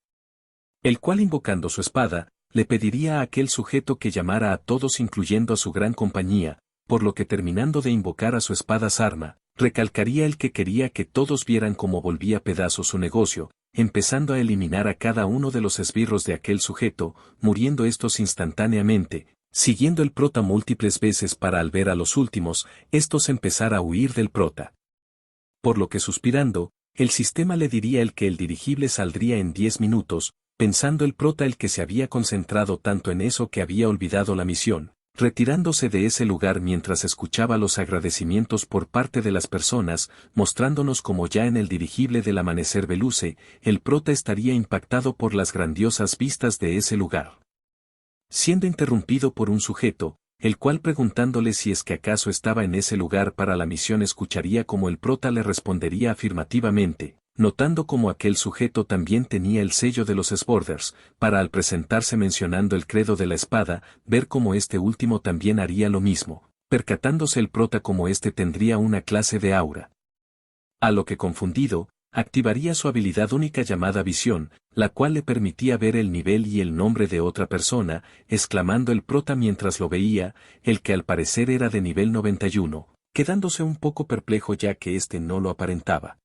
El cual invocando su espada, le pediría a aquel sujeto que llamara a todos incluyendo a su gran compañía, por lo que terminando de invocar a su espada Sarma, recalcaría el que quería que todos vieran cómo volvía a pedazos su negocio, empezando a eliminar a cada uno de los esbirros de aquel sujeto, muriendo estos instantáneamente, siguiendo el prota múltiples veces para al ver a los últimos, estos empezar a huir del prota. Por lo que suspirando, el sistema le diría el que el dirigible saldría en 10 minutos, pensando el prota el que se había concentrado tanto en eso que había olvidado la misión, retirándose de ese lugar mientras escuchaba los agradecimientos por parte de las personas, mostrándonos como ya en el dirigible del amanecer veluce, el prota estaría impactado por las grandiosas vistas de ese lugar. siendo interrumpido por un sujeto, el cual preguntándole si es que acaso estaba en ese lugar para la misión escucharía como el prota le respondería afirmativamente, notando como aquel sujeto también tenía el sello de los Sborders, para al presentarse mencionando el credo de la espada, ver como este último también haría lo mismo, percatándose el prota como este tendría una clase de aura. A lo que confundido, activaría su habilidad única llamada visión, la cual le permitía ver el nivel y el nombre de otra persona, exclamando el prota mientras lo veía, el que al parecer era de nivel 91, quedándose un poco perplejo ya que éste no lo aparentaba.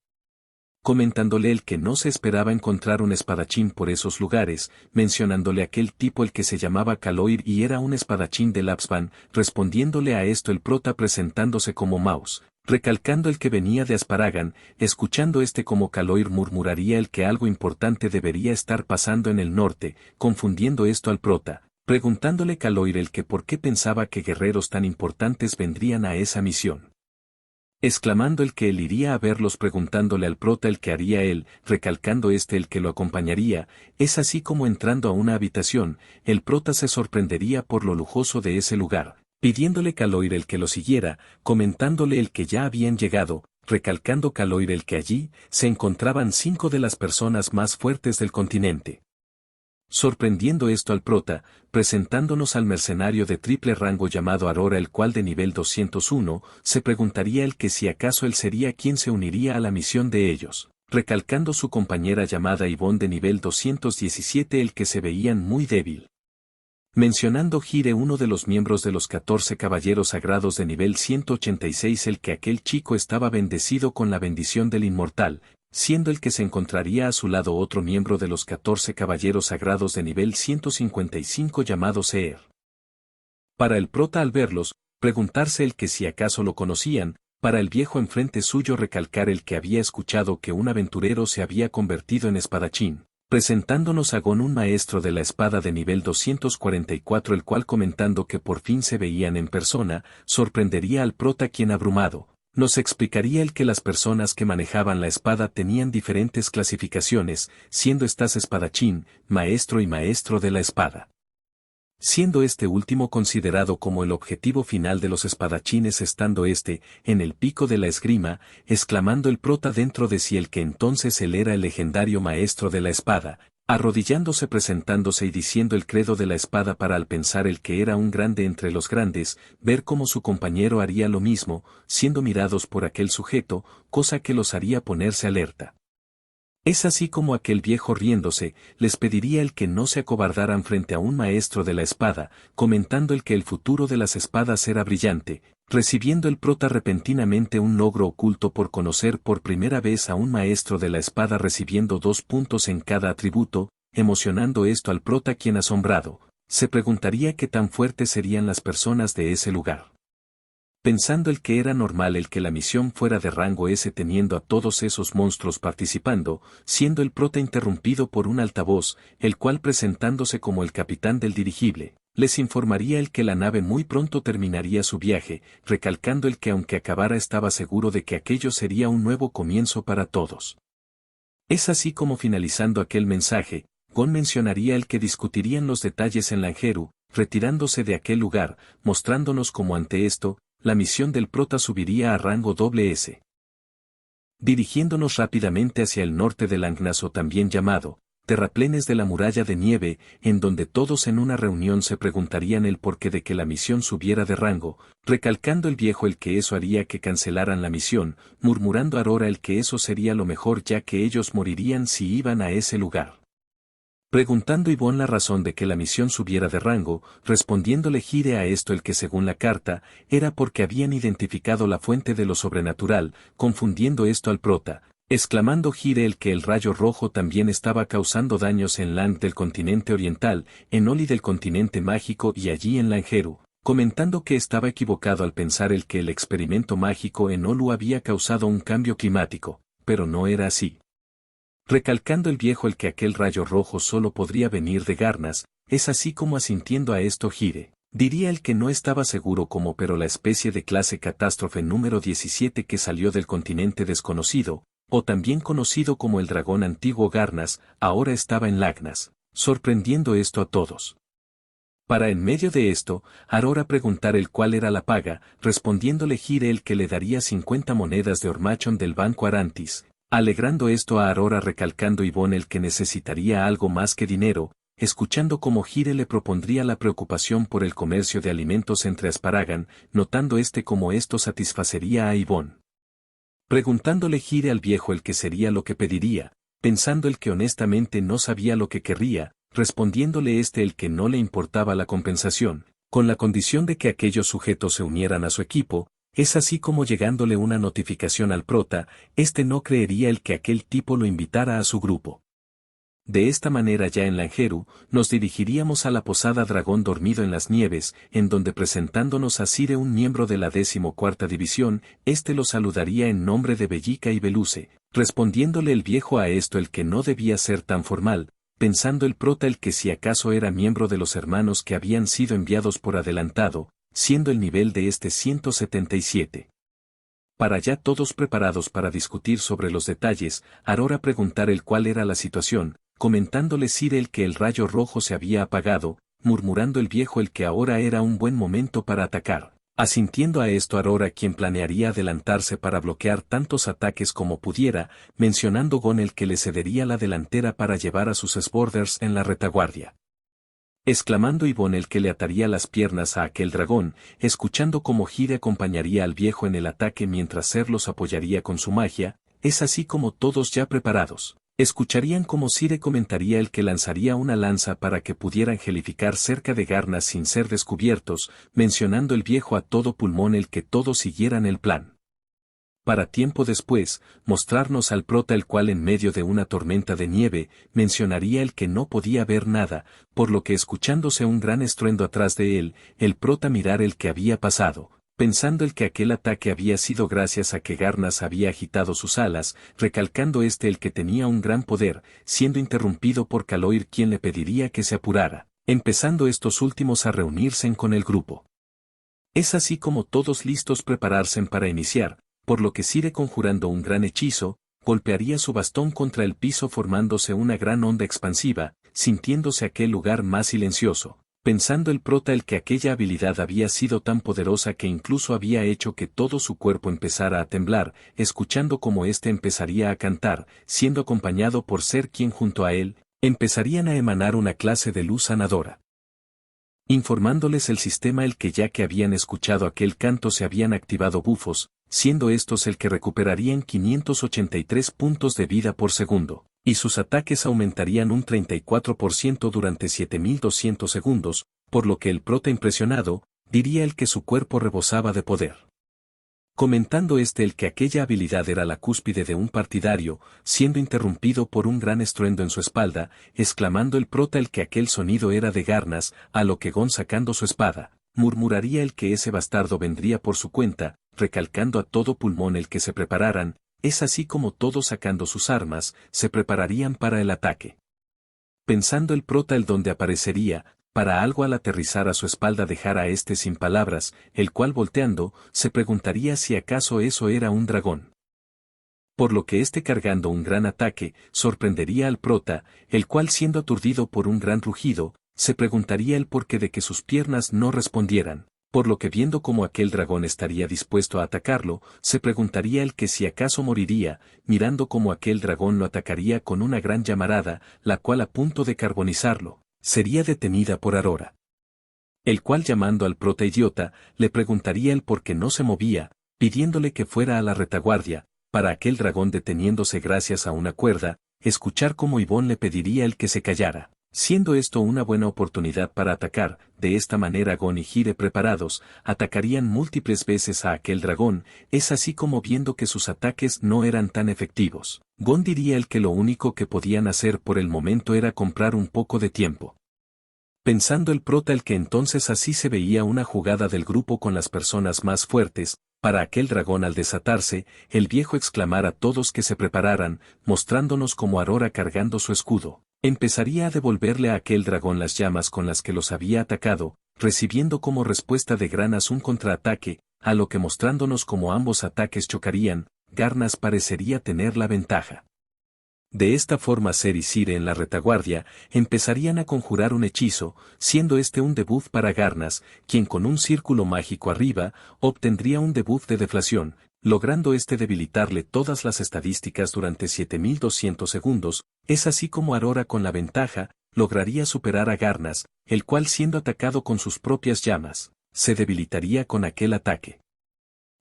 Comentándole el que no se esperaba encontrar un espadachín por esos lugares, mencionándole aquel tipo el que se llamaba Caloir y era un espadachín de Lapsvan, respondiéndole a esto el prota presentándose como Maus, recalcando el que venía de Asparagan, escuchando este como Caloir murmuraría el que algo importante debería estar pasando en el norte, confundiendo esto al prota, preguntándole Caloir el que por qué pensaba que guerreros tan importantes vendrían a esa misión. Exclamando el que él iría a verlos preguntándole al prota el que haría él, recalcando este el que lo acompañaría, es así como entrando a una habitación, el prota se sorprendería por lo lujoso de ese lugar, pidiéndole Caloir el que lo siguiera, comentándole el que ya habían llegado, recalcando Caloir el que allí se encontraban 5 de las personas más fuertes del continente. Sorprendiendo esto al prota, presentándonos al mercenario de triple rango llamado Aurora el cual de nivel 201, se preguntaría el que si acaso él sería quien se uniría a la misión de ellos, recalcando su compañera llamada Yvonne de nivel 217 el que se veían muy débil. Mencionando Gire uno de los miembros de los 14 caballeros sagrados de nivel 186 el que aquel chico estaba bendecido con la bendición del inmortal, siendo el que se encontraría a su lado otro miembro de los 14 caballeros sagrados de nivel 155 llamado Seer. Para el prota al verlos, preguntarse el que si acaso lo conocían, para el viejo enfrente suyo recalcar el que había escuchado que un aventurero se había convertido en espadachín, presentándonos a Gon un maestro de la espada de nivel 244 el cual comentando que por fin se veían en persona, sorprendería al prota quien abrumado, nos explicaría el que las personas que manejaban la espada tenían diferentes clasificaciones, siendo estas espadachín, maestro y maestro de la espada. Siendo este último considerado como el objetivo final de los espadachines estando este, en el pico de la esgrima, exclamando el prota dentro de sí el que entonces él era el legendario maestro de la espada, arrodillándose presentándose y diciendo el credo de la espada para al pensar el que era un grande entre los grandes, ver cómo su compañero haría lo mismo, siendo mirados por aquel sujeto, cosa que los haría ponerse alerta. Es así como aquel viejo riéndose, les pediría el que no se acobardaran frente a un maestro de la espada, comentando el que el futuro de las espadas era brillante, recibiendo el prota repentinamente un logro oculto por conocer por primera vez a un maestro de la espada recibiendo 2 puntos en cada atributo, emocionando esto al prota quien asombrado, se preguntaría qué tan fuertes serían las personas de ese lugar. Pensando el que era normal el que la misión fuera de rango S teniendo a todos esos monstruos participando, siendo el prota interrumpido por un altavoz, el cual presentándose como el capitán del dirigible, les informaría el que la nave muy pronto terminaría su viaje, recalcando el que aunque acabara estaba seguro de que aquello sería un nuevo comienzo para todos. Es así como finalizando aquel mensaje, Gon mencionaría el que discutirían los detalles en Langeru, retirándose de aquel lugar, mostrándonos como ante esto, la misión del prota subiría a rango S. Dirigiéndonos rápidamente hacia el norte del Langnaso también llamado, terraplenes de la muralla de nieve, en donde todos en una reunión se preguntarían el porqué de que la misión subiera de rango, recalcando el viejo el que eso haría que cancelaran la misión, murmurando Aurora el que eso sería lo mejor ya que ellos morirían si iban a ese lugar. Preguntando Yvonne la razón de que la misión subiera de rango, respondiéndole Gire a esto el que según la carta, era porque habían identificado la fuente de lo sobrenatural, confundiendo esto al prota, exclamando Gire el que el rayo rojo también estaba causando daños en Lang del continente oriental, en Oli del continente mágico y allí en Langeru, comentando que estaba equivocado al pensar el que el experimento mágico en Olu había causado un cambio climático, pero no era así. Recalcando el viejo el que aquel rayo rojo solo podría venir de Garnas, es así como asintiendo a esto Gire. Diría el que no estaba seguro como pero la especie de clase catástrofe número 17 que salió del continente desconocido, o también conocido como el dragón antiguo Garnas, ahora estaba en Lagnas, sorprendiendo esto a todos. Para en medio de esto, Aurora preguntar el cuál era la paga, respondiéndole Gire el que le daría 50 monedas de hormachón del banco Arantis, alegrando esto a Aurora recalcando Ivonne el que necesitaría algo más que dinero, escuchando cómo Gire le propondría la preocupación por el comercio de alimentos entre Asparagan, notando como esto satisfacería a Ivonne. Preguntándole Gire al viejo el que sería lo que pediría, pensando el que honestamente no sabía lo que querría, respondiéndole el que no le importaba la compensación, con la condición de que aquellos sujetos se unieran a su equipo, es así como llegándole una notificación al prota, no creería el que aquel tipo lo invitara a su grupo. De esta manera ya en Langeru, nos dirigiríamos a la posada Dragón Dormido en las Nieves, en donde presentándonos a Cire un miembro de la 14ª división, lo saludaría en nombre de Bellica y Beluce, respondiéndole el viejo a esto el que no debía ser tan formal, pensando el prota el que si acaso era miembro de los hermanos que habían sido enviados por adelantado, siendo el nivel de 177. Para ya todos preparados para discutir sobre los detalles, Aurora preguntar el cuál era la situación, comentándole Cire el que el rayo rojo se había apagado, murmurando el viejo el que ahora era un buen momento para atacar. Asintiendo a esto Aurora quien planearía adelantarse para bloquear tantos ataques como pudiera, mencionando Gon el que le cedería la delantera para llevar a sus Sporders en la retaguardia. Exclamando Ivonne el que le ataría las piernas a aquel dragón, escuchando cómo Gire acompañaría al viejo en el ataque mientras Ser los apoyaría con su magia, es así como todos ya preparados. Escucharían como Cire comentaría el que lanzaría una lanza para que pudiera angelificar cerca de Garnas sin ser descubiertos, mencionando el viejo a todo pulmón el que todos siguieran el plan. Para tiempo después, mostrarnos al prota el cual en medio de una tormenta de nieve, mencionaría el que no podía ver nada, por lo que escuchándose un gran estruendo atrás de él, el prota mirar el que había pasado, pensando el que aquel ataque había sido gracias a que Garnas había agitado sus alas, recalcando el que tenía un gran poder, siendo interrumpido por Caloir quien le pediría que se apurara, empezando estos últimos a reunirse con el grupo. Es así como todos listos prepararse para iniciar, por lo que Cire conjurando un gran hechizo, golpearía su bastón contra el piso formándose una gran onda expansiva, sintiéndose aquel lugar más silencioso, pensando el prota el que aquella habilidad había sido tan poderosa que incluso había hecho que todo su cuerpo empezara a temblar, escuchando cómo empezaría a cantar, siendo acompañado por Ser quien junto a él, empezarían a emanar una clase de luz sanadora. Informándoles el sistema el que ya que habían escuchado aquel canto se habían activado bufos, siendo estos el que recuperarían 583 puntos de vida por segundo, y sus ataques aumentarían un 34% durante 7200 segundos, por lo que el prota impresionado, diría el que su cuerpo rebosaba de poder. Comentando el que aquella habilidad era la cúspide de un partidario, siendo interrumpido por un gran estruendo en su espalda, exclamando el prota el que aquel sonido era de Garnas, a lo que Gon sacando su espada, murmuraría el que ese bastardo vendría por su cuenta, recalcando a todo pulmón el que se prepararan, es así como todos sacando sus armas, se prepararían para el ataque. Pensando el prota el donde aparecería, para algo al aterrizar a su espalda dejar a sin palabras, el cual volteando, se preguntaría si acaso eso era un dragón. Por lo que cargando un gran ataque, sorprendería al prota, el cual siendo aturdido por un gran rugido, se preguntaría el porqué de que sus piernas no respondieran, por lo que viendo cómo aquel dragón estaría dispuesto a atacarlo, se preguntaría el que si acaso moriría, mirando cómo aquel dragón lo atacaría con una gran llamarada, la cual a punto de carbonizarlo, sería detenida por Aurora. El cual llamando al prota idiota, le preguntaría el por qué no se movía, pidiéndole que fuera a la retaguardia, para aquel dragón deteniéndose gracias a una cuerda, escuchar cómo Ivonne le pediría el que se callara, siendo esto una buena oportunidad para atacar, de esta manera Gon y Gire preparados, atacarían múltiples veces a aquel dragón, es así como viendo que sus ataques no eran tan efectivos. Gon diría el que lo único que podían hacer por el momento era comprar un poco de tiempo. Pensando el prota el que entonces así se veía una jugada del grupo con las personas más fuertes, para aquel dragón al desatarse, el viejo exclamar a todos que se prepararan, mostrándonos como Aurora cargando su escudo, empezaría a devolverle a aquel dragón las llamas con las que los había atacado, recibiendo como respuesta de Granas un contraataque, a lo que mostrándonos como ambos ataques chocarían, Garnas parecería tener la ventaja. De esta forma Ser y Sire en la retaguardia empezarían a conjurar un hechizo, siendo este un debuff para Garnas, quien con un círculo mágico arriba, obtendría un debuff de deflación, logrando este debilitarle todas las estadísticas durante 7200 segundos, es así como Aurora con la ventaja, lograría superar a Garnas, el cual siendo atacado con sus propias llamas, se debilitaría con aquel ataque.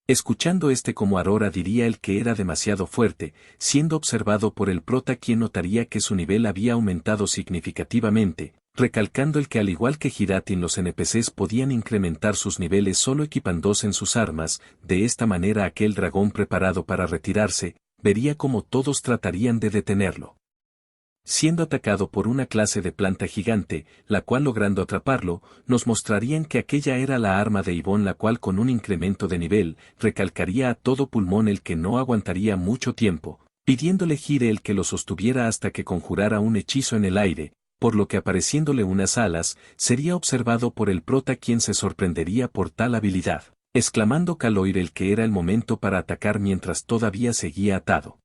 Escuchando como Aurora diría el que era demasiado fuerte, siendo observado por el prota quien notaría que su nivel había aumentado significativamente, recalcando el que al igual que Giratin los NPCs podían incrementar sus niveles solo equipándose en sus armas, de esta manera aquel dragón preparado para retirarse, vería como todos tratarían de detenerlo. Siendo atacado por una clase de planta gigante, la cual logrando atraparlo, nos mostrarían que aquella era la arma de Yvonne la cual con un incremento de nivel, recalcaría a todo pulmón el que no aguantaría mucho tiempo, pidiéndole Gire el que lo sostuviera hasta que conjurara un hechizo en el aire, por lo que apareciéndole unas alas, sería observado por el prota quien se sorprendería por tal habilidad, exclamando Caloir el que era el momento para atacar mientras todavía seguía atado.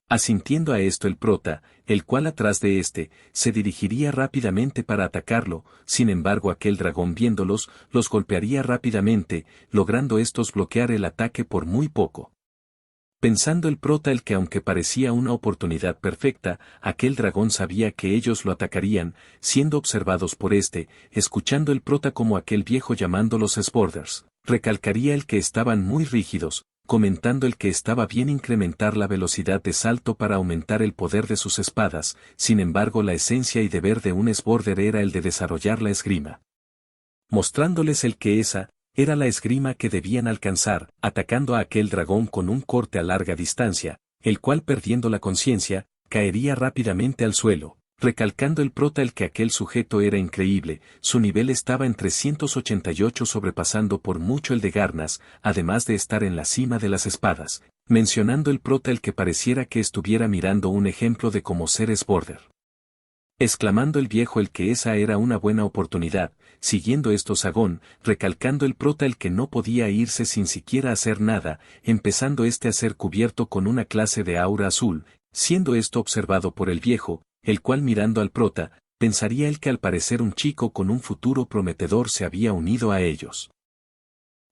Asintiendo a esto el prota, el cual atrás de se dirigiría rápidamente para atacarlo, sin embargo aquel dragón viéndolos, los golpearía rápidamente, logrando estos bloquear el ataque por muy poco. Pensando el prota el que aunque parecía una oportunidad perfecta, aquel dragón sabía que ellos lo atacarían, siendo observados por escuchando el prota como aquel viejo llamando los Sborders, recalcaría el que estaban muy rígidos, comentando el que estaba bien incrementar la velocidad de salto para aumentar el poder de sus espadas, sin embargo la esencia y deber de un Sborder era el de desarrollar la esgrima. Mostrándoles el que esa era la esgrima que debían alcanzar, atacando a aquel dragón con un corte a larga distancia, el cual perdiendo la conciencia, caería rápidamente al suelo. Recalcando el prota el que aquel sujeto era increíble, su nivel estaba en 388 sobrepasando por mucho el de Garnas, además de estar en la cima de las espadas, mencionando el prota el que pareciera que estuviera mirando un ejemplo de cómo ser Sborder. Exclamando el viejo el que esa era una buena oportunidad, siguiendo esto Sagón, recalcando el prota el que no podía irse sin siquiera hacer nada, empezando a ser cubierto con una clase de aura azul, siendo esto observado por el viejo, el cual mirando al prota, pensaría él que al parecer un chico con un futuro prometedor se había unido a ellos.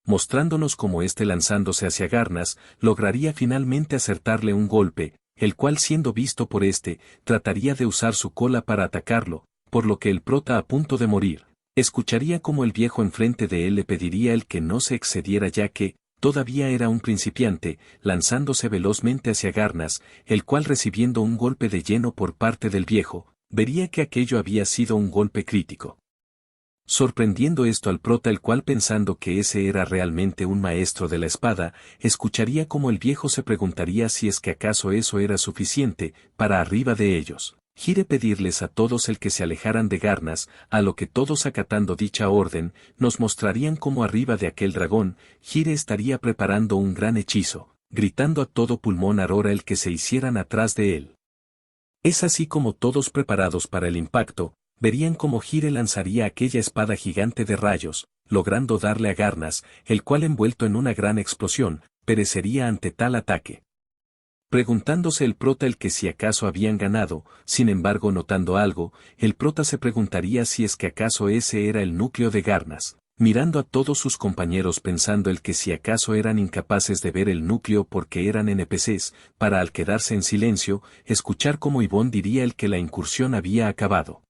Mostrándonos cómo lanzándose hacia Garnas, lograría finalmente acertarle un golpe, el cual siendo visto por trataría de usar su cola para atacarlo, por lo que el prota a punto de morir, escucharía como el viejo enfrente de él le pediría el que no se excediera ya que, todavía era un principiante, lanzándose velozmente hacia Garnas, el cual recibiendo un golpe de lleno por parte del viejo, vería que aquello había sido un golpe crítico. Sorprendiendo esto al prota el cual pensando que ese era realmente un maestro de la espada, escucharía como el viejo se preguntaría si es que acaso eso era suficiente, para arriba de ellos. Gire pedirles a todos el que se alejaran de Garnas, a lo que todos acatando dicha orden, nos mostrarían como arriba de aquel dragón, Gire estaría preparando un gran hechizo, gritando a todo pulmón a Aurora el que se hicieran atrás de él. Es así como todos preparados para el impacto, verían como Gire lanzaría aquella espada gigante de rayos, logrando darle a Garnas, el cual envuelto en una gran explosión, perecería ante tal ataque. Preguntándose el prota el que si acaso habían ganado, sin embargo notando algo, el prota se preguntaría si es que acaso ese era el núcleo de Garnas, mirando a todos sus compañeros pensando el que si acaso eran incapaces de ver el núcleo porque eran NPCs, para al quedarse en silencio, escuchar como Yvonne diría el que la incursión había acabado.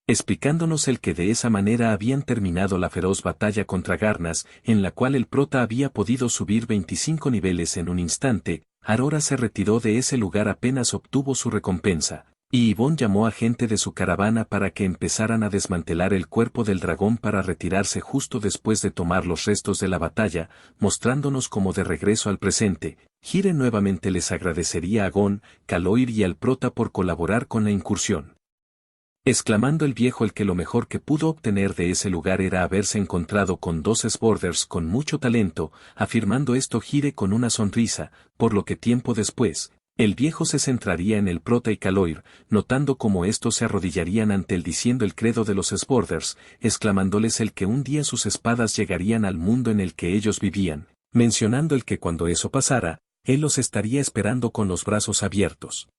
Explicándonos el que de esa manera habían terminado la feroz batalla contra Garnas, en la cual el prota había podido subir 25 niveles en un instante, Aurora se retiró de ese lugar apenas obtuvo su recompensa, y Yvonne llamó a gente de su caravana para que empezaran a desmantelar el cuerpo del dragón para retirarse justo después de tomar los restos de la batalla, mostrándonos como de regreso al presente. Gire nuevamente les agradecería a Gon, Caloir y al prota por colaborar con la incursión. Exclamando el viejo el que lo mejor que pudo obtener de ese lugar era haberse encontrado con dos Sborders con mucho talento, afirmando esto Gire con una sonrisa, por lo que tiempo después, el viejo se centraría en el prota y Caloir, notando cómo estos se arrodillarían ante él diciendo el credo de los Sborders, exclamándoles el que un día sus espadas llegarían al mundo en el que ellos vivían, mencionando el que cuando eso pasara, él los estaría esperando con los brazos abiertos.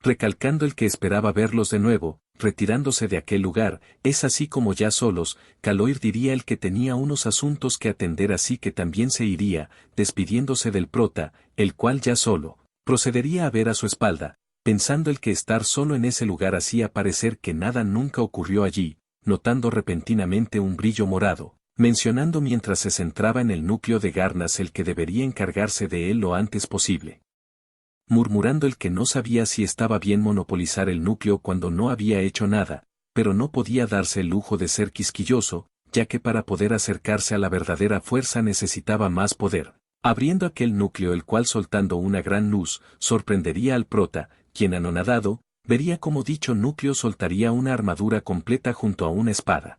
recalcando el que esperaba verlos de nuevo, retirándose de aquel lugar. Es así como ya solos, Caloir diría el que tenía unos asuntos que atender, así que también se iría, despidiéndose del prota, el cual ya solo, procedería a ver a su espalda, pensando el que estar solo en ese lugar hacía parecer que nada nunca ocurrió allí, notando repentinamente un brillo morado, mencionando mientras se centraba en el núcleo de Garnas el que debería encargarse de él lo antes posible. Murmurando el que no sabía si estaba bien monopolizar el núcleo cuando no había hecho nada, pero no podía darse el lujo de ser quisquilloso, ya que para poder acercarse a la verdadera fuerza necesitaba más poder, abriendo aquel núcleo el cual soltando una gran luz, sorprendería al prota, quien anonadado, vería como dicho núcleo soltaría una armadura completa junto a una espada.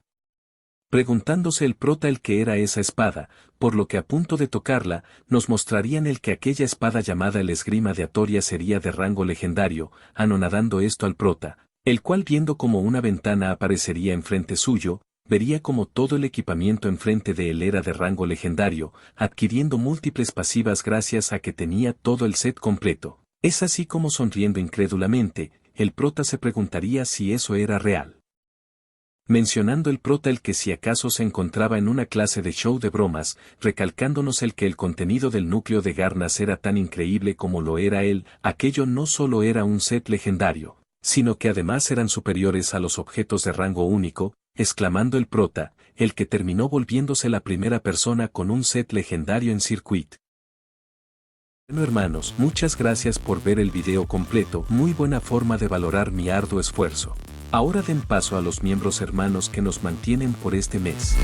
Preguntándose el prota el que era esa espada, por lo que a punto de tocarla, nos mostrarían el que aquella espada llamada el esgrima de Atoria sería de rango legendario, anonadando esto al prota, el cual viendo como una ventana aparecería enfrente suyo, vería como todo el equipamiento enfrente de él era de rango legendario, adquiriendo múltiples pasivas gracias a que tenía todo el set completo. Es así como sonriendo incrédulamente, el prota se preguntaría si eso era real. Mencionando el prota el que si acaso se encontraba en una clase de show de bromas, recalcándonos el que el contenido del núcleo de Garnas era tan increíble como lo era él, aquello no solo era un set legendario, sino que además eran superiores a los objetos de rango único, exclamando el prota, el que terminó volviéndose la primera persona con un set legendario en Circuit. Bueno hermanos, muchas gracias por ver el video completo, muy buena forma de valorar mi arduo esfuerzo. Ahora den paso a los miembros hermanos que nos mantienen por este mes.